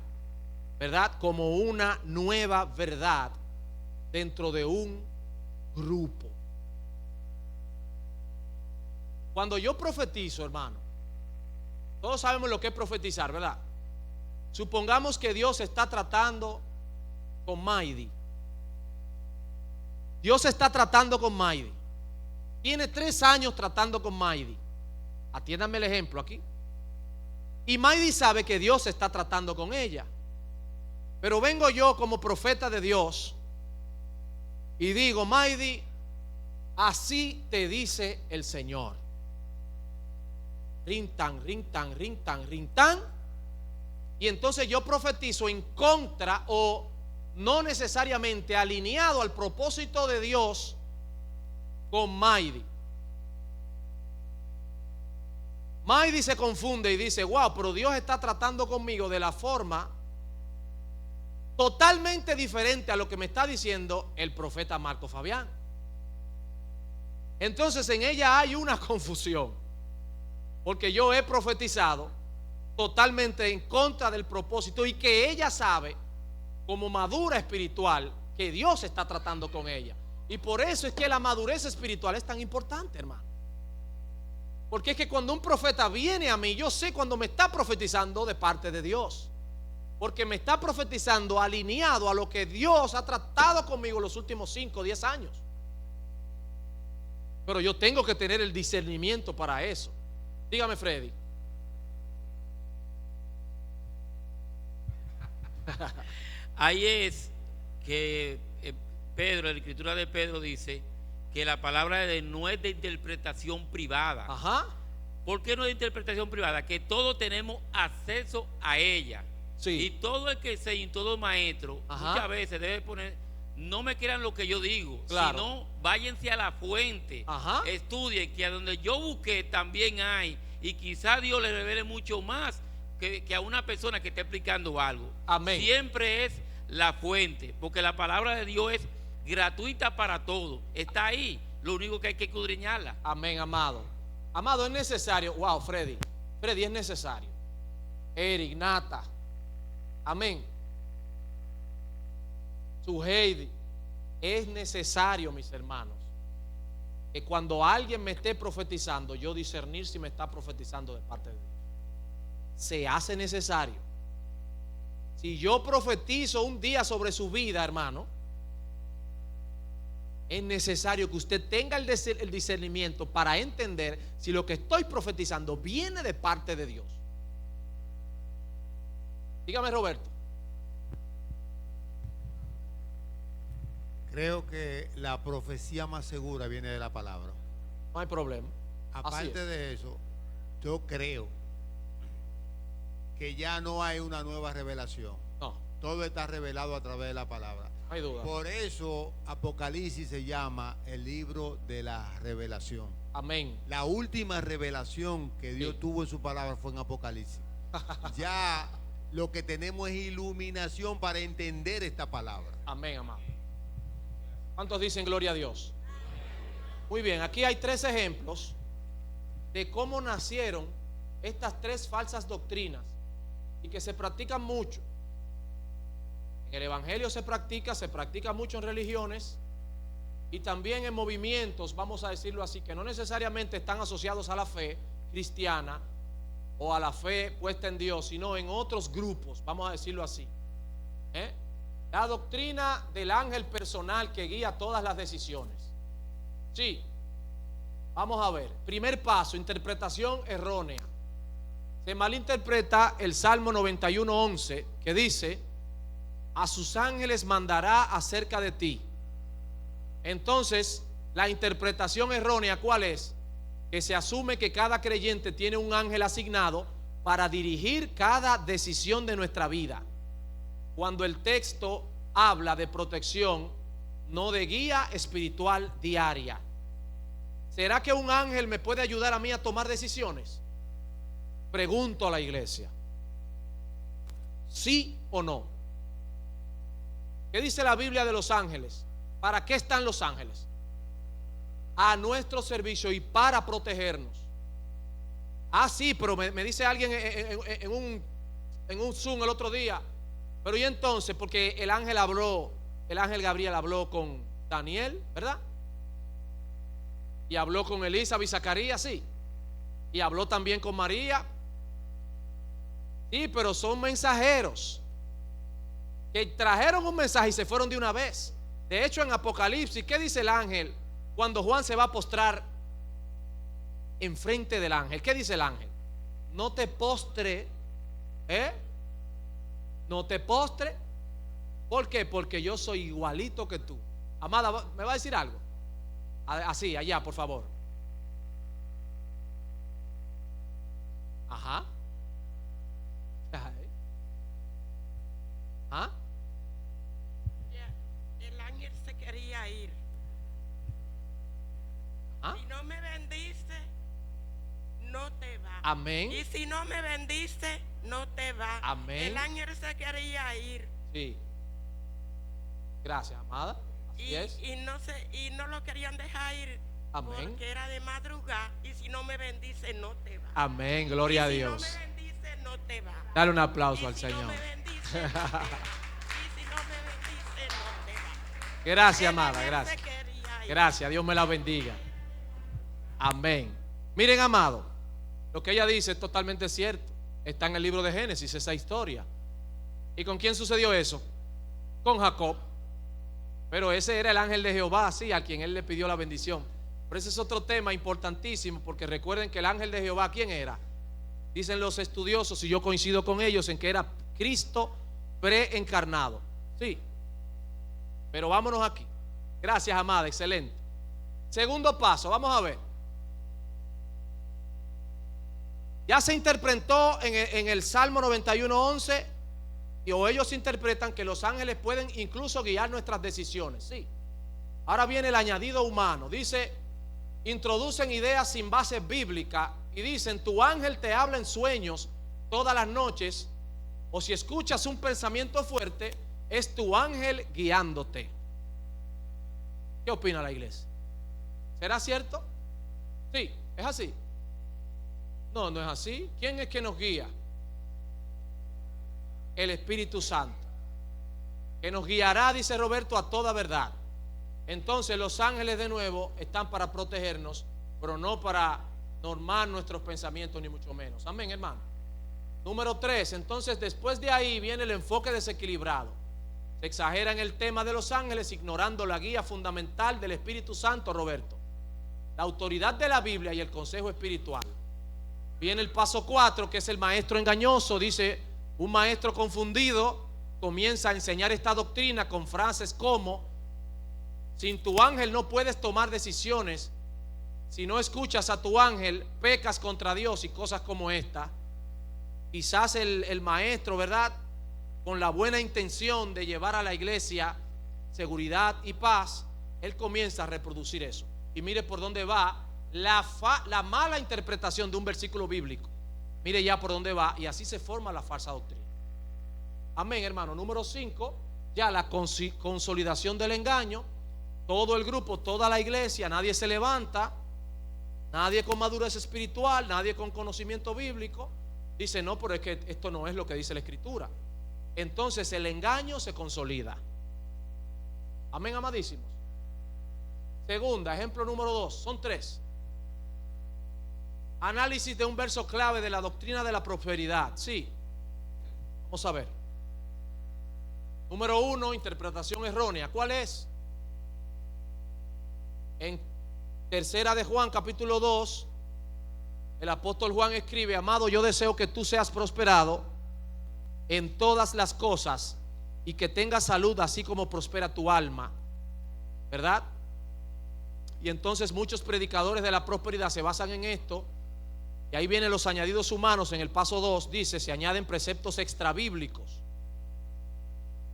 ¿verdad? Como una nueva verdad dentro de un grupo. Cuando yo profetizo, hermano, todos sabemos lo que es profetizar, ¿verdad? Supongamos que Dios está tratando con Maidi. Dios está tratando con Maidi. Tiene 3 años tratando con Maidi. Atiéndanme el ejemplo aquí. Y Maidi sabe que Dios está tratando con ella. Pero vengo yo como profeta de Dios y digo: Maidi, así te dice el Señor. Rin tan, rin tan, rin tan, rin tan. Y entonces yo profetizo en contra o no necesariamente alineado al propósito de Dios con Maidi. Maidi se confunde y dice: wow, pero Dios está tratando conmigo de la forma totalmente diferente a lo que me está diciendo el profeta Marco Fabián. Entonces en ella hay una confusión, porque yo he profetizado totalmente en contra del propósito, y que ella sabe, como madura espiritual, que Dios está tratando con ella. Y por eso es que la madurez espiritual es tan importante, hermano. Porque es que cuando un profeta viene a mí, yo sé cuando me está profetizando de parte de Dios, porque me está profetizando alineado a lo que Dios ha tratado conmigo los últimos 5 o 10 años. Pero yo tengo que tener el discernimiento para eso. Dígame, Freddy. Ahí es que Pedro, en la escritura de Pedro dice que la palabra de no es de interpretación privada. Ajá. ¿Por qué no es de interpretación privada? Que todos tenemos acceso a ella. Sí. Y todo el que sea y todo maestro, Ajá, muchas veces debe poner: no me crean lo que yo digo, claro, sino váyanse a la fuente, ajá, estudien, que a donde yo busqué también hay, y quizá Dios le revele mucho más que a una persona que esté explicando algo. Amén. Siempre es la fuente, porque la palabra de Dios es gratuita para todo, está ahí, lo único que hay que escudriñarla. Amén, amado. Amado, es necesario. Wow, Freddy es necesario. Eric, Nata, amén. Su Heidi, es necesario, mis hermanos, que cuando alguien me esté profetizando, yo discernir si me está profetizando de parte de Dios. Se hace necesario. Si yo profetizo un día sobre su vida, hermano, es necesario que usted tenga el discernimiento para entender si lo que estoy profetizando viene de parte de Dios. Dígame, Roberto. Creo que la profecía más segura viene de la palabra. No hay problema. Aparte de eso, yo creo que ya no hay una nueva revelación. No. Todo está revelado a través de la palabra. No hay duda. Por eso Apocalipsis se llama el libro de la revelación. Amén. La última revelación que Dios Sí. tuvo en su palabra fue en Apocalipsis. Ya lo que tenemos es iluminación para entender esta palabra. Amén, amado. ¿Cuántos dicen gloria a Dios? Muy bien, aquí hay 3 ejemplos de cómo nacieron estas 3 falsas doctrinas y que se practican mucho. En el evangelio se practica mucho en religiones y también en movimientos, vamos a decirlo así, que no necesariamente están asociados a la fe cristiana o a la fe puesta en Dios, sino en otros grupos, vamos a decirlo así. La doctrina del ángel personal que guía todas las decisiones. Sí, vamos a ver. Primer paso, interpretación errónea. Se malinterpreta el Salmo 91:11, que dice: a sus ángeles mandará acerca de ti. Entonces, la interpretación errónea, ¿cuál es? Que se asume que cada creyente tiene un ángel asignado para dirigir cada decisión de nuestra vida, cuando el texto habla de protección, no de guía espiritual diaria. ¿Será que un ángel me puede ayudar a mí a tomar decisiones? Pregunto a la iglesia. ¿Sí o no? ¿Qué dice la Biblia de los ángeles? ¿Para qué están los ángeles? A nuestro servicio y para protegernos. Ah, sí, pero me dice alguien en un Zoom el otro día. Pero y entonces, porque el ángel Gabriel habló con Daniel, ¿verdad? Y habló con Elizabeth y Zacarías, sí. Y habló también con María. Sí, pero son mensajeros que trajeron un mensaje y se fueron de una vez. De hecho, en Apocalipsis, ¿qué dice el ángel cuando Juan se va a postrar enfrente del ángel? ¿Qué dice el ángel? No te postre, no te postre. ¿Por qué? Porque yo soy igualito que tú. Amada, ¿me va a decir algo? Así, allá, por favor. Ajá. ¿Ah? El ángel se quería ir. ¿Ah? Si no me bendice, no te va. Amén. Y si no me bendice, no te va. Amén. El ángel se quería ir. Sí. Gracias, amada. Así es. Y no lo querían dejar ir. Amén. Porque era de madrugada. Y si no me bendice, no te va. Amén, gloria a Si Dios. no me bendice, no te va. Dale un aplauso Y al si Señor. no me bendice, no te va. Y si no me bendice, no te va. Gracias, El amada, ángel gracias. se quería ir. Gracias, Dios me la bendiga. Amén. Miren, amado, lo que ella dice es totalmente cierto. Está en el libro de Génesis esa historia. ¿Y con quién sucedió eso? Con Jacob. Pero ese era el ángel de Jehová, sí, a quien él le pidió la bendición. Pero ese es otro tema importantísimo, porque recuerden que el ángel de Jehová, ¿quién era? Dicen los estudiosos, y yo coincido con ellos, en que era Cristo preencarnado. Sí. Pero vámonos aquí. Gracias, amada, excelente. Segundo paso, vamos a ver. Ya se interpretó en el Salmo 91:11, o ellos interpretan que los ángeles pueden incluso guiar nuestras decisiones. Sí. Ahora viene el añadido humano. Dice, introducen ideas sin base bíblica y dicen: tu ángel te habla en sueños todas las noches, o si escuchas un pensamiento fuerte, es tu ángel guiándote. ¿Qué opina la iglesia? ¿Será cierto? Sí, es así. No, no es así. ¿Quién es que nos guía? El Espíritu Santo, que nos guiará, dice Roberto, a toda verdad. Entonces los ángeles, de nuevo, están para protegernos, pero no para normar nuestros pensamientos, ni mucho menos. Amén, hermano. Número 3, entonces después de ahí viene el enfoque desequilibrado. Se exagera en el tema de los ángeles, ignorando la guía fundamental del Espíritu Santo, Roberto. La autoridad de la Biblia y el consejo espiritual. Viene el paso 4, que es el maestro engañoso. Dice, un maestro confundido comienza a enseñar esta doctrina con frases como: sin tu ángel no puedes tomar decisiones, si no escuchas a tu ángel pecas contra Dios, y cosas como esta. Quizás el maestro, ¿verdad?, con la buena intención de llevar a la iglesia seguridad y paz, él comienza a reproducir eso. Y mire por dónde va la mala interpretación de un versículo bíblico. Mire ya por dónde va, y así se forma la falsa doctrina. Amén, hermano. Número 5, ya la consolidación del engaño. Todo el grupo, toda la iglesia, nadie se levanta, nadie con madurez espiritual, nadie con conocimiento bíblico, dice: no, pero es que esto no es lo que dice la Escritura. Entonces el engaño se consolida. Amén, amadísimos. Segunda, ejemplo número 2, son 3. Análisis de un verso clave de la doctrina de la prosperidad. Sí, vamos a ver. Número 1, interpretación errónea. ¿Cuál es? En tercera de Juan, capítulo 2, el apóstol Juan escribe: amado, yo deseo que tú seas prosperado en todas las cosas y que tengas salud, así como prospera tu alma. ¿Verdad? Y entonces muchos predicadores de la prosperidad se basan en esto. Y ahí vienen los añadidos humanos. En el paso 2 dice: se añaden preceptos extrabíblicos.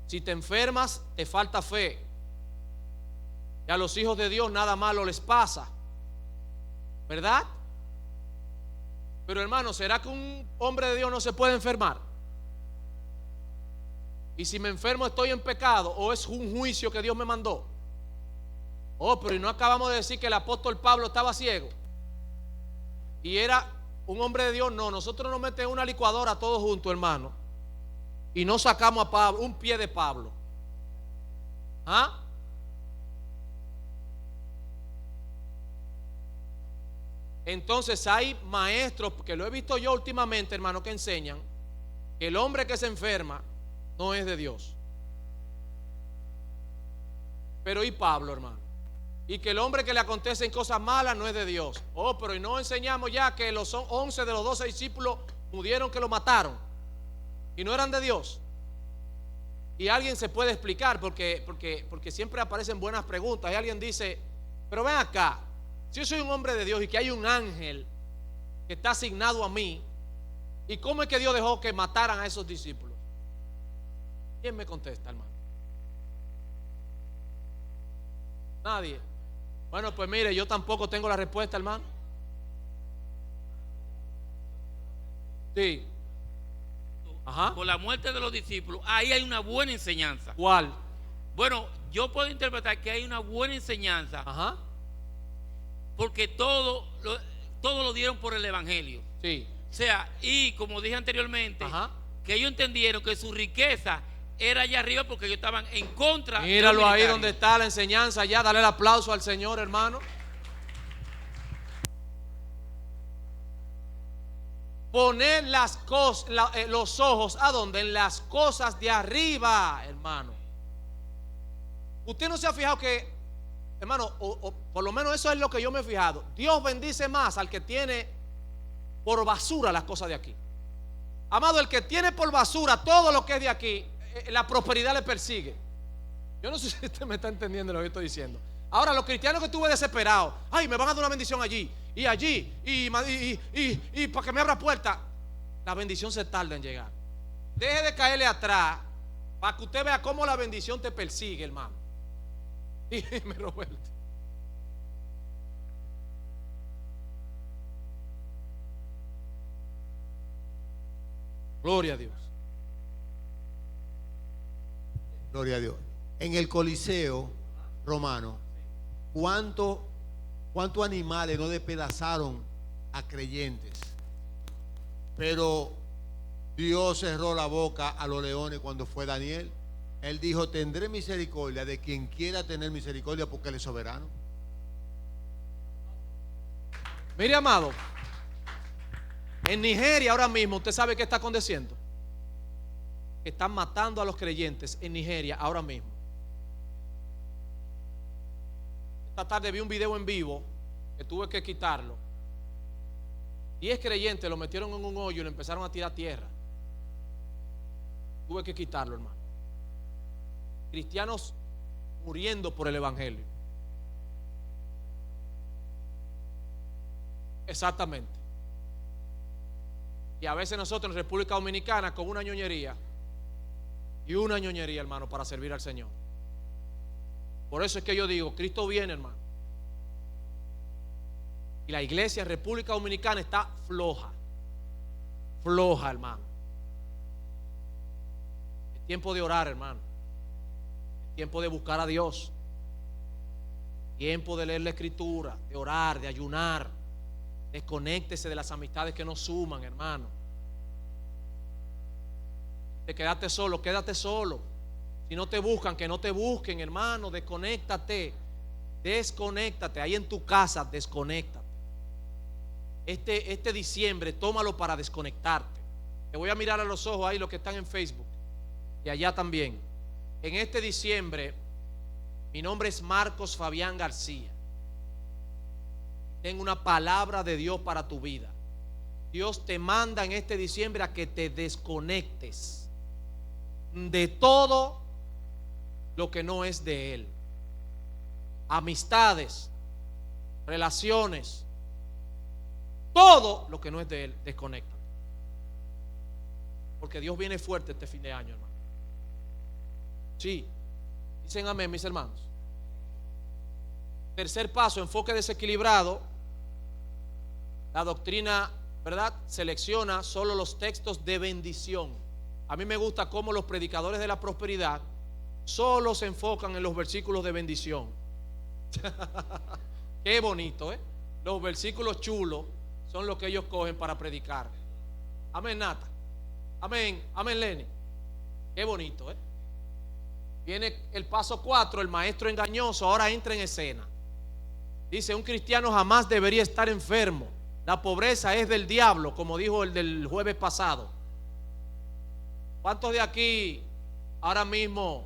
Si te enfermas, te falta fe. Y a los hijos de Dios nada malo les pasa, ¿verdad? Pero hermano, ¿será que un hombre de Dios no se puede enfermar? Y si me enfermo, ¿estoy en pecado o es un juicio que Dios me mandó? Oh, pero ¿y no acabamos de decir que el apóstol Pablo estaba ciego y era un hombre de Dios? No, nosotros nos metemos en una licuadora todos juntos, hermano, y no sacamos a Pablo, un pie de Pablo. ¿Ah? Entonces hay maestros, que lo he visto yo últimamente, hermano, que enseñan que el hombre que se enferma no es de Dios. Pero ¿y Pablo, hermano? Y que el hombre que le acontecen cosas malas no es de Dios. Oh, pero ¿y no enseñamos ya que los 11 de los 12 discípulos murieron, que lo mataron y no eran de Dios? Y alguien se puede explicar, porque siempre aparecen buenas preguntas. Y alguien dice: pero ven acá, si yo soy un hombre de Dios y que hay un ángel que está asignado a mí, ¿y cómo es que Dios dejó que mataran a esos discípulos? ¿Quién me contesta, hermano? Nadie. Bueno, pues mire, yo tampoco tengo la respuesta, hermano. Sí. Ajá. Por la muerte de los discípulos, ahí hay una buena enseñanza. ¿Cuál? Bueno, yo puedo interpretar que hay una buena enseñanza. Ajá. Porque todo lo dieron por el evangelio. Sí. O sea, y como dije anteriormente, Ajá. que ellos entendieron que su riqueza era allá arriba porque ellos estaban en contra. Míralo de los ahí militares. donde está la enseñanza ya. Dale el aplauso al Señor, hermano. Poner los ojos ¿a dónde? En las cosas de arriba, hermano. Usted no se ha fijado que, hermano, o por lo menos eso es lo que yo me he fijado. Dios bendice más al que tiene por basura las cosas de aquí. Amado, el que tiene por basura todo lo que es de aquí, la prosperidad le persigue. Yo no sé si usted me está entendiendo lo que estoy diciendo. Ahora, los cristianos que estuve desesperados: ay, me van a dar una bendición allí y allí y para que me abra puerta. La bendición se tarda en llegar. Deje de caerle atrás para que usted vea cómo la bendición te persigue, hermano. Dime, Roberto. Gloria a Dios. Gloria a Dios. En el Coliseo romano, ¿cuántos animales no despedazaron a creyentes? Pero Dios cerró la boca a los leones cuando fue Daniel. Él dijo: tendré misericordia de quien quiera tener misericordia, porque Él es soberano. Mire, amado, En Nigeria ahora mismo, ¿usted sabe qué está aconteciendo? Están matando a los creyentes en Nigeria ahora mismo. Esta tarde vi un video en vivo que tuve que quitarlo. 10 creyentes lo metieron en un hoyo y lo empezaron a tirar tierra. Tuve que quitarlo, hermano. Cristianos muriendo por el evangelio. Exactamente. Y a veces nosotros en República Dominicana con una ñoñería, hermano, para servir al Señor. Por eso es que yo digo, Cristo viene, hermano. Y la iglesia en República Dominicana está floja. Floja, hermano. Es tiempo de orar, hermano. Es tiempo de buscar a Dios. Tiempo de leer la Escritura, de orar, de ayunar. Desconéctese de las amistades que no suman, hermano. Te quedaste solo, quédate solo. Si no te buscan, que no te busquen, hermano. Desconéctate. Desconéctate. Ahí en tu casa, desconéctate. Este diciembre, tómalo para desconectarte. Te voy a mirar a los ojos ahí los que están en Facebook y allá también. En este diciembre, mi nombre es Marcos Fabián García. Tengo una palabra de Dios para tu vida. Dios te manda en este diciembre a que te desconectes de todo lo que no es de Él. Amistades, relaciones, todo lo que no es de Él, desconecta. Porque Dios viene fuerte este fin de año, hermano. Sí, dicen amén, mis hermanos. Tercer paso, enfoque desequilibrado. La doctrina, ¿verdad?, selecciona solo los textos de bendición. A mí me gusta cómo los predicadores de la prosperidad solo se enfocan en los versículos de bendición. Qué bonito, ¿eh? Los versículos chulos son los que ellos cogen para predicar. Amén, Nata. Amén, amén, Lenny. Qué bonito, ¿eh? Viene el paso 4, el maestro engañoso ahora entra en escena. Dice, un cristiano jamás debería estar enfermo. La pobreza es del diablo, como dijo el del jueves pasado. ¿Cuántos de aquí ahora mismo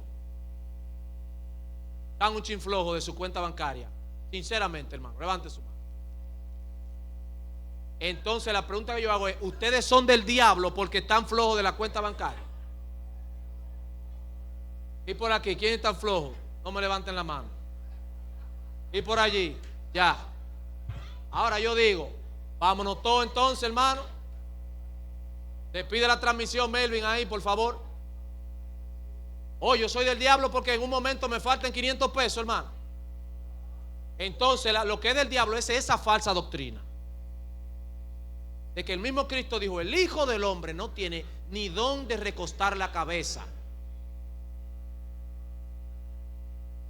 dan un chinflojo de su cuenta bancaria? Sinceramente, hermano, levante su mano. Entonces la pregunta que yo hago es, ¿ustedes son del diablo porque están flojos de la cuenta bancaria? Y por aquí, ¿quién está flojo? No me levanten la mano. Y por allí, ya. Ahora yo digo, vámonos todos entonces, hermano. Le pide la transmisión Melvin ahí, por favor. Oh, yo soy del diablo porque en un momento me faltan 500 pesos, hermano. Entonces lo que es del diablo es esa falsa doctrina de que el mismo Cristo dijo, el Hijo del Hombre no tiene ni dónde recostar la cabeza.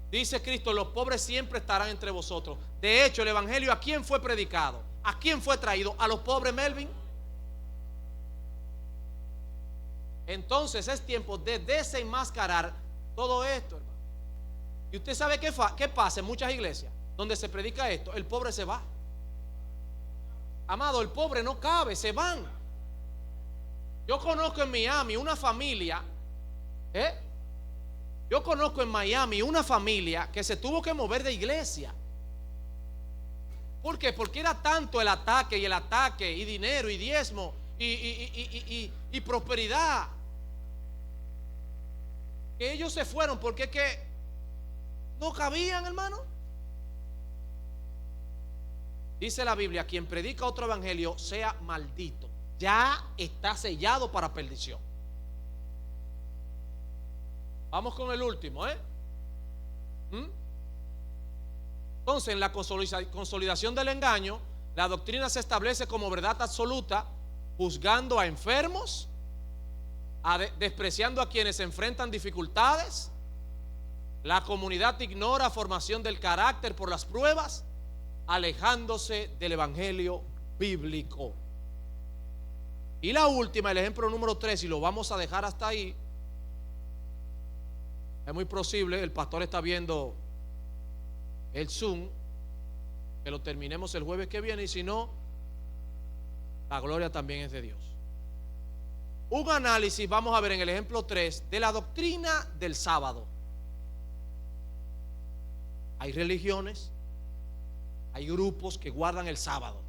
Dice Cristo, los pobres siempre estarán entre vosotros. De hecho, el evangelio, ¿a quién fue predicado? ¿A quién fue traído? ¿A los pobres, Melvin? Entonces es tiempo de desenmascarar todo esto, hermano. Y usted sabe qué pasa en muchas iglesias donde se predica esto. El pobre se va. Amado, el pobre no cabe, se van. Yo conozco en Miami una familia, yo conozco en Miami una familia que se tuvo que mover de iglesia. ¿Por qué? Porque era tanto el ataque y dinero y diezmo y prosperidad que ellos se fueron porque es que no cabían, hermano. Dice la Biblia, quien predica otro evangelio sea maldito. Ya está sellado para perdición. Vamos con el último, Entonces, en la consolidación del engaño, la doctrina se establece como verdad absoluta, juzgando a enfermos, despreciando a quienes enfrentan dificultades. La comunidad ignora formación del carácter por las pruebas, alejándose del evangelio bíblico. Y la última, el ejemplo número 3, y lo vamos a dejar hasta ahí. Es muy posible, el pastor está viendo el Zoom, que lo terminemos el jueves que viene, y si no, La gloria también es de Dios. Un análisis, vamos a ver en el ejemplo 3, de la doctrina del sábado. Hay religiones, hay grupos que guardan el sábado.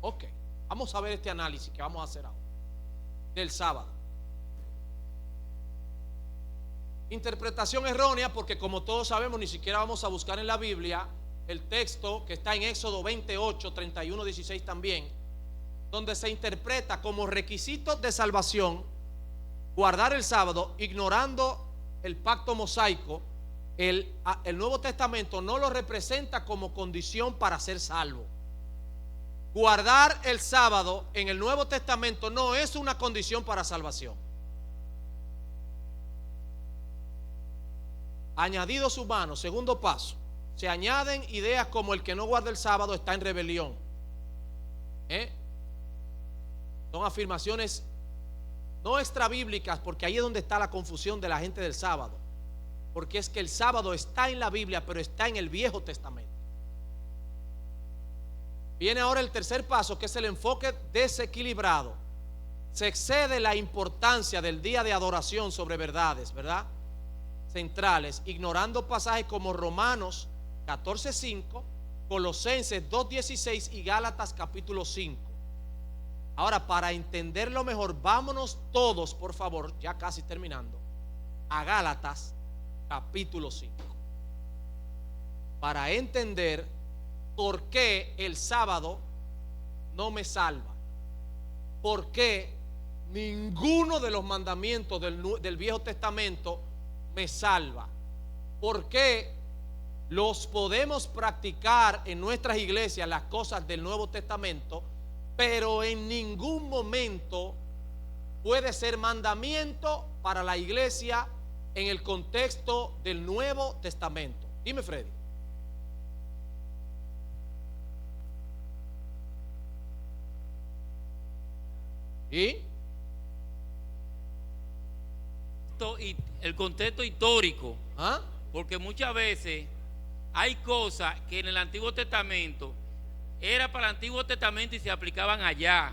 Ok, vamos a ver este análisis que vamos a hacer ahora del sábado. Interpretación errónea, porque como todos sabemos, ni siquiera vamos a buscar en la Biblia el texto que está en Éxodo 28, 31, 16 también, donde se interpreta como requisito de salvación guardar el sábado, ignorando el pacto mosaico. El Nuevo Testamento no lo representa como condición para ser salvo. Guardar el sábado en el Nuevo Testamento no es una condición para salvación. Añadidos humanos, segundo paso. Se añaden ideas como el que no guarda el sábado está en rebelión. Son afirmaciones no extrabíblicas, porque ahí es donde está la confusión de la gente del sábado. Porque es que el sábado está en la Biblia, pero está en el Viejo Testamento. Viene ahora el tercer paso, que es el enfoque desequilibrado. Se excede la importancia del día de adoración sobre verdades, ¿verdad?, centrales, ignorando pasajes como Romanos 14:5, Colosenses 2:16 y Gálatas capítulo 5. Ahora, para entenderlo mejor, vámonos todos, por favor, ya casi terminando, a Gálatas capítulo 5, para entender por qué el sábado no me salva, por qué ninguno de los mandamientos del Viejo Testamento me salva, por qué los podemos practicar en nuestras iglesias, las cosas del Nuevo Testamento, pero en ningún momento puede ser mandamiento para la iglesia en el contexto del Nuevo Testamento. Dime, Freddy. ¿Y el contexto histórico? ¿Ah? Porque muchas veces hay cosas que en el Antiguo Testamento era para el Antiguo Testamento y se aplicaban allá,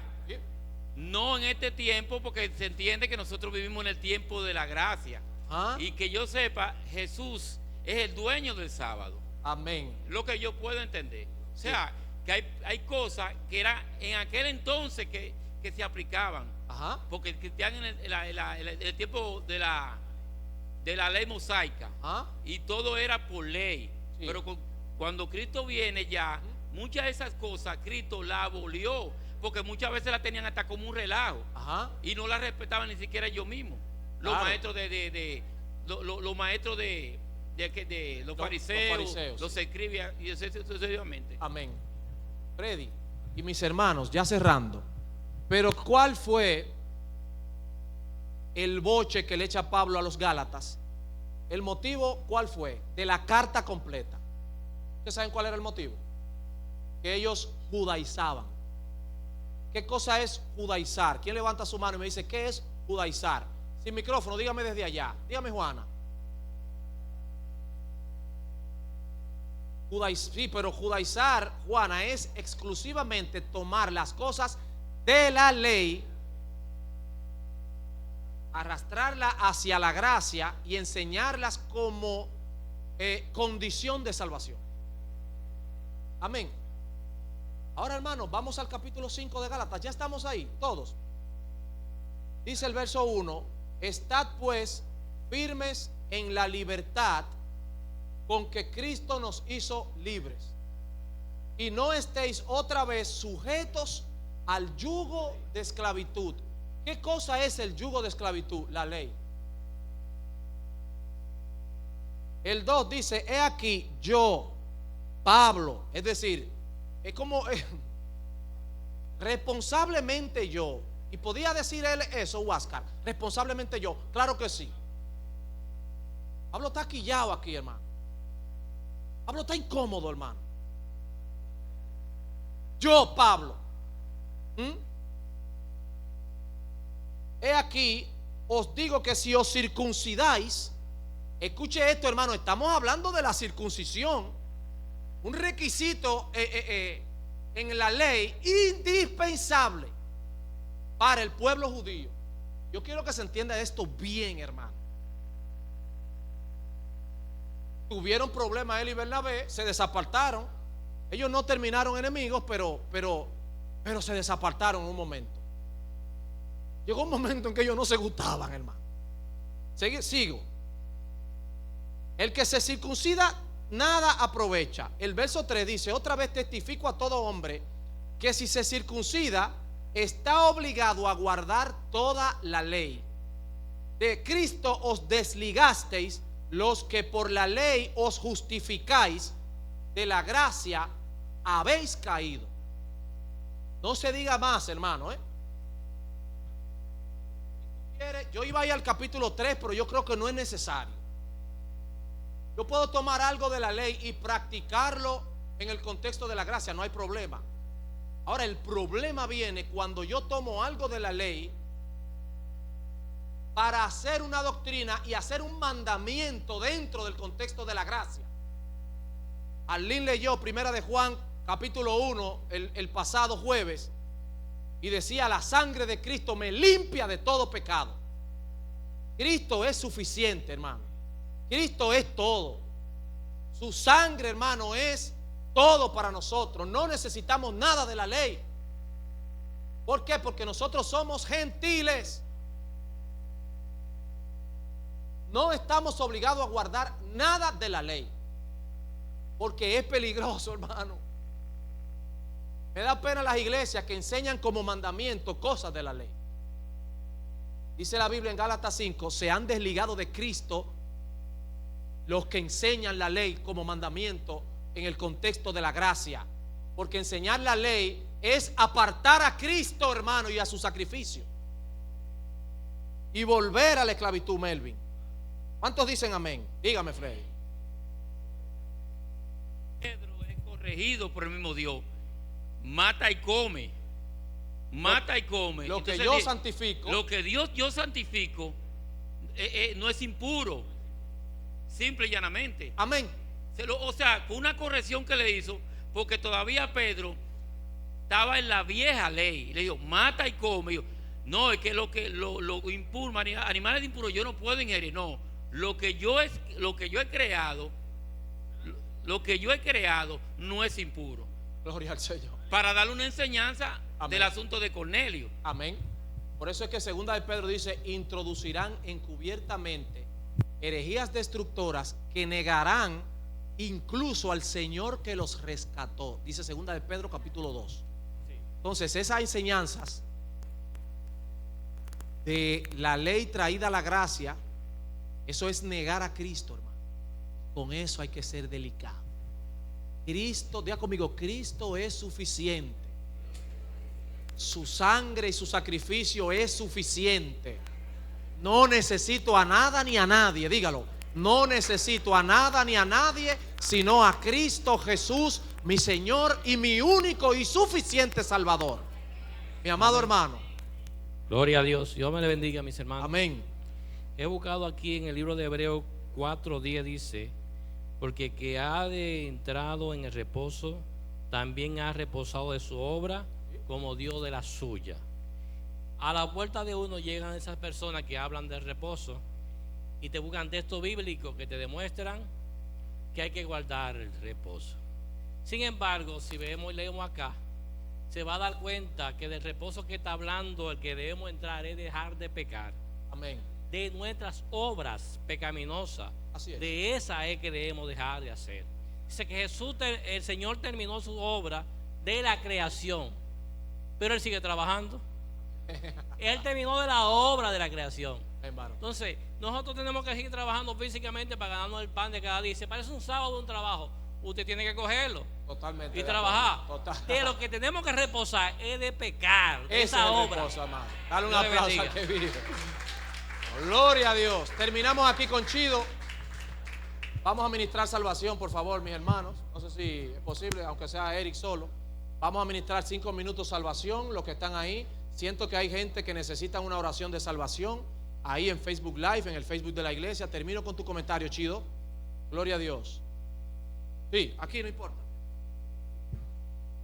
no en este tiempo, porque se entiende que nosotros vivimos en el tiempo de la gracia. ¿Ah? Y que yo sepa, Jesús es el dueño del sábado. Amén. Lo que yo puedo entender. O sea, que hay cosas que eran en aquel entonces que se aplicaban. Ajá. Porque el cristiano en el tiempo de la ley mosaica, y todo era por ley. Sí. Pero cuando Cristo viene ya, muchas de esas cosas Cristo la abolió, porque muchas veces la tenían hasta como un relajo. Ajá. Y no la respetaban ni siquiera ellos mismos. Los Claro. maestros los maestros de los fariseos, los escribas y sucesivamente. Amén. Freddy y mis hermanos, ya cerrando, pero ¿cuál fue el boche que le echa Pablo a los Gálatas? El motivo, ¿cuál fue? De la carta completa. ¿Ustedes saben cuál era el motivo? Que ellos judaizaban. ¿Qué cosa es judaizar? ¿Quién levanta su mano y me dice qué es judaizar? Sin micrófono, dígame desde allá. Dígame, Juana. Sí, pero judaizar, Juana, es exclusivamente tomar las cosas de la ley, arrastrarla hacia la gracia y enseñarlas como condición de salvación. Amén. Ahora, hermanos, vamos al capítulo 5 de Gálatas. Ya estamos ahí, todos. Dice el verso 1: estad pues firmes en la libertad con que Cristo nos hizo libres, y no estéis otra vez sujetos al yugo de esclavitud. ¿Qué cosa es el yugo de esclavitud? La ley. El 2 dice: he aquí yo, Pablo, es decir, es como responsablemente yo. Y podía decir él eso, Huáscar, responsablemente yo. Claro que sí. Pablo está quillado aquí, hermano. Pablo está incómodo, hermano. Yo, Pablo, he aquí, os digo que si os circuncidáis, escuche esto, hermano, estamos hablando de la circuncisión, un requisito en la ley indispensable para el pueblo judío. Yo quiero que se entienda esto bien, hermano. Tuvieron problemas él y Bernabé, se desapartaron. Ellos no terminaron enemigos, pero se desapartaron en un momento. Llegó un momento en que ellos no se gustaban, hermano. Sigo. El que se circuncida nada aprovecha. El verso 3 dice: otra vez testifico a todo hombre que si se circuncida está obligado a guardar toda la ley. De Cristo os desligasteis los que por la ley os justificáis, de la gracia habéis caído. No se diga más, hermano, Yo iba a ir al capítulo 3, pero yo creo que no es necesario. Yo puedo tomar algo de la ley y practicarlo en el contexto de la gracia, no hay problema. Ahora, el problema viene cuando yo tomo algo de la ley para hacer una doctrina y hacer un mandamiento dentro del contexto de la gracia. Arlene leyó Primera de Juan capítulo 1 el pasado jueves y decía: la sangre de Cristo me limpia de todo pecado. Cristo es suficiente, hermano. Cristo es todo. Su sangre, hermano, es todo para nosotros. No necesitamos nada de la ley. ¿Por qué? Porque nosotros somos gentiles. No estamos obligados a guardar nada de la ley, porque es peligroso, hermano. Me da pena las iglesias que enseñan como mandamiento cosas de la ley. Dice la Biblia en Gálatas 5: se han desligado de Cristo los que enseñan la ley como mandamiento en el contexto de la gracia, porque enseñar la ley es apartar a Cristo, hermano, y a su sacrificio, y volver a la esclavitud. Melvin, ¿cuántos dicen amén? Dígame, Freddy. Pedro es corregido por el mismo Dios. Mata y come. Mata y come. Lo que Entonces, yo santifico. Lo que yo santifico no es impuro. Simple y llanamente. Amén. O sea, fue una corrección que le hizo, porque todavía Pedro estaba en la vieja ley. Le dijo: mata y come. Y yo, no, es que lo impuro, animales impuros yo no puedo ingerir. No, lo que yo he creado no es impuro. Gloria al Señor. Para darle una enseñanza Amén. del asunto de Cornelio. Amén. Por eso es que segunda de Pedro dice: introducirán encubiertamente herejías destructoras que negarán incluso al Señor que los rescató. Dice segunda de Pedro capítulo 2. Sí. Entonces, esas enseñanzas de la ley traída a la gracia, eso es negar a Cristo, hermano. Con eso hay que ser delicado. Cristo, diga conmigo: Cristo es suficiente. Su sangre y su sacrificio es suficiente. No necesito a nada ni a nadie, dígalo. No necesito a nada ni a nadie, sino a Cristo Jesús, mi Señor y mi único y suficiente Salvador. Mi amado Amén. hermano. Gloria a Dios. Dios me le bendiga, mis hermanos. Amén. He buscado aquí en el libro de Hebreos 4:10, dice: porque que ha entrado en el reposo, también ha reposado de su obra, como Dios de la suya. A la puerta de uno llegan esas personas que hablan del reposo y te buscan textos bíblicos que te demuestran que hay que guardar el reposo. Sin embargo, si vemos y leemos acá, se va a dar cuenta que del reposo que está hablando, el que debemos entrar es dejar de pecar. Amén. De nuestras obras pecaminosas. Así es. De esa es que debemos dejar de hacer. Dice que el Señor terminó su obra de la creación, pero Él sigue trabajando. Él terminó de la obra de la creación. Hermano. Entonces, nosotros tenemos que seguir trabajando físicamente para ganarnos el pan de cada día. Si parece un sábado de un trabajo, usted tiene que cogerlo Totalmente. y de trabajar. acuerdo. Total. De lo que tenemos que reposar es de pecar, de Ese esa es el obra. reposo, hermano. Dale un Dios le aplauso bendiga. al que vive. Gloria a Dios. Terminamos aquí con Chido. Vamos a ministrar salvación, por favor, mis hermanos. No sé si es posible, aunque sea Eric solo. Vamos a ministrar 5 minutos salvación. Los que están ahí, siento que hay gente que necesita una oración de salvación. Ahí en Facebook Live, en el Facebook de la iglesia. Termino con tu comentario, Chido. Gloria a Dios. Sí, aquí no importa.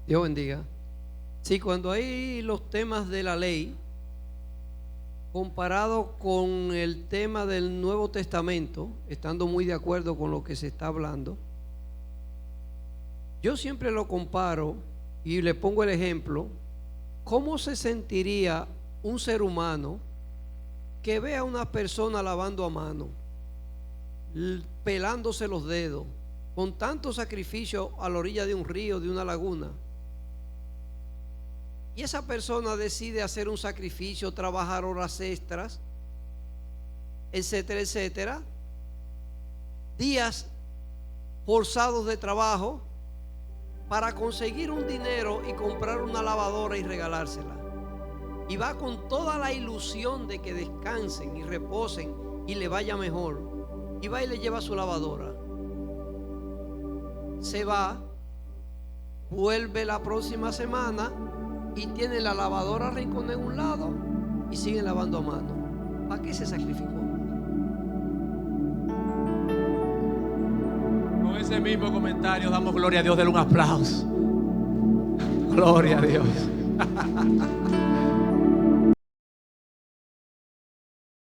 Dios bendiga. Sí, cuando hay los temas de la ley, comparado con el tema del Nuevo Testamento, estando muy de acuerdo con lo que se está hablando, yo siempre lo comparo y le pongo el ejemplo. ¿Cómo se sentiría un ser humano que ve a una persona lavando a mano, pelándose los dedos, con tanto sacrificio a la orilla de un río, de una laguna? Y esa persona decide hacer un sacrificio, trabajar horas extras, etcétera, etcétera, días forzados de trabajo para conseguir un dinero y comprar una lavadora y regalársela. Y va con toda la ilusión de que descansen y reposen y le vaya mejor. Y va y le lleva su lavadora. Se va, vuelve la próxima semana y tiene la lavadora rincón en un lado y sigue lavando a mano. ¿Para qué se sacrificó? Con ese mismo comentario damos gloria a Dios, denle un aplauso. Gloria a Dios.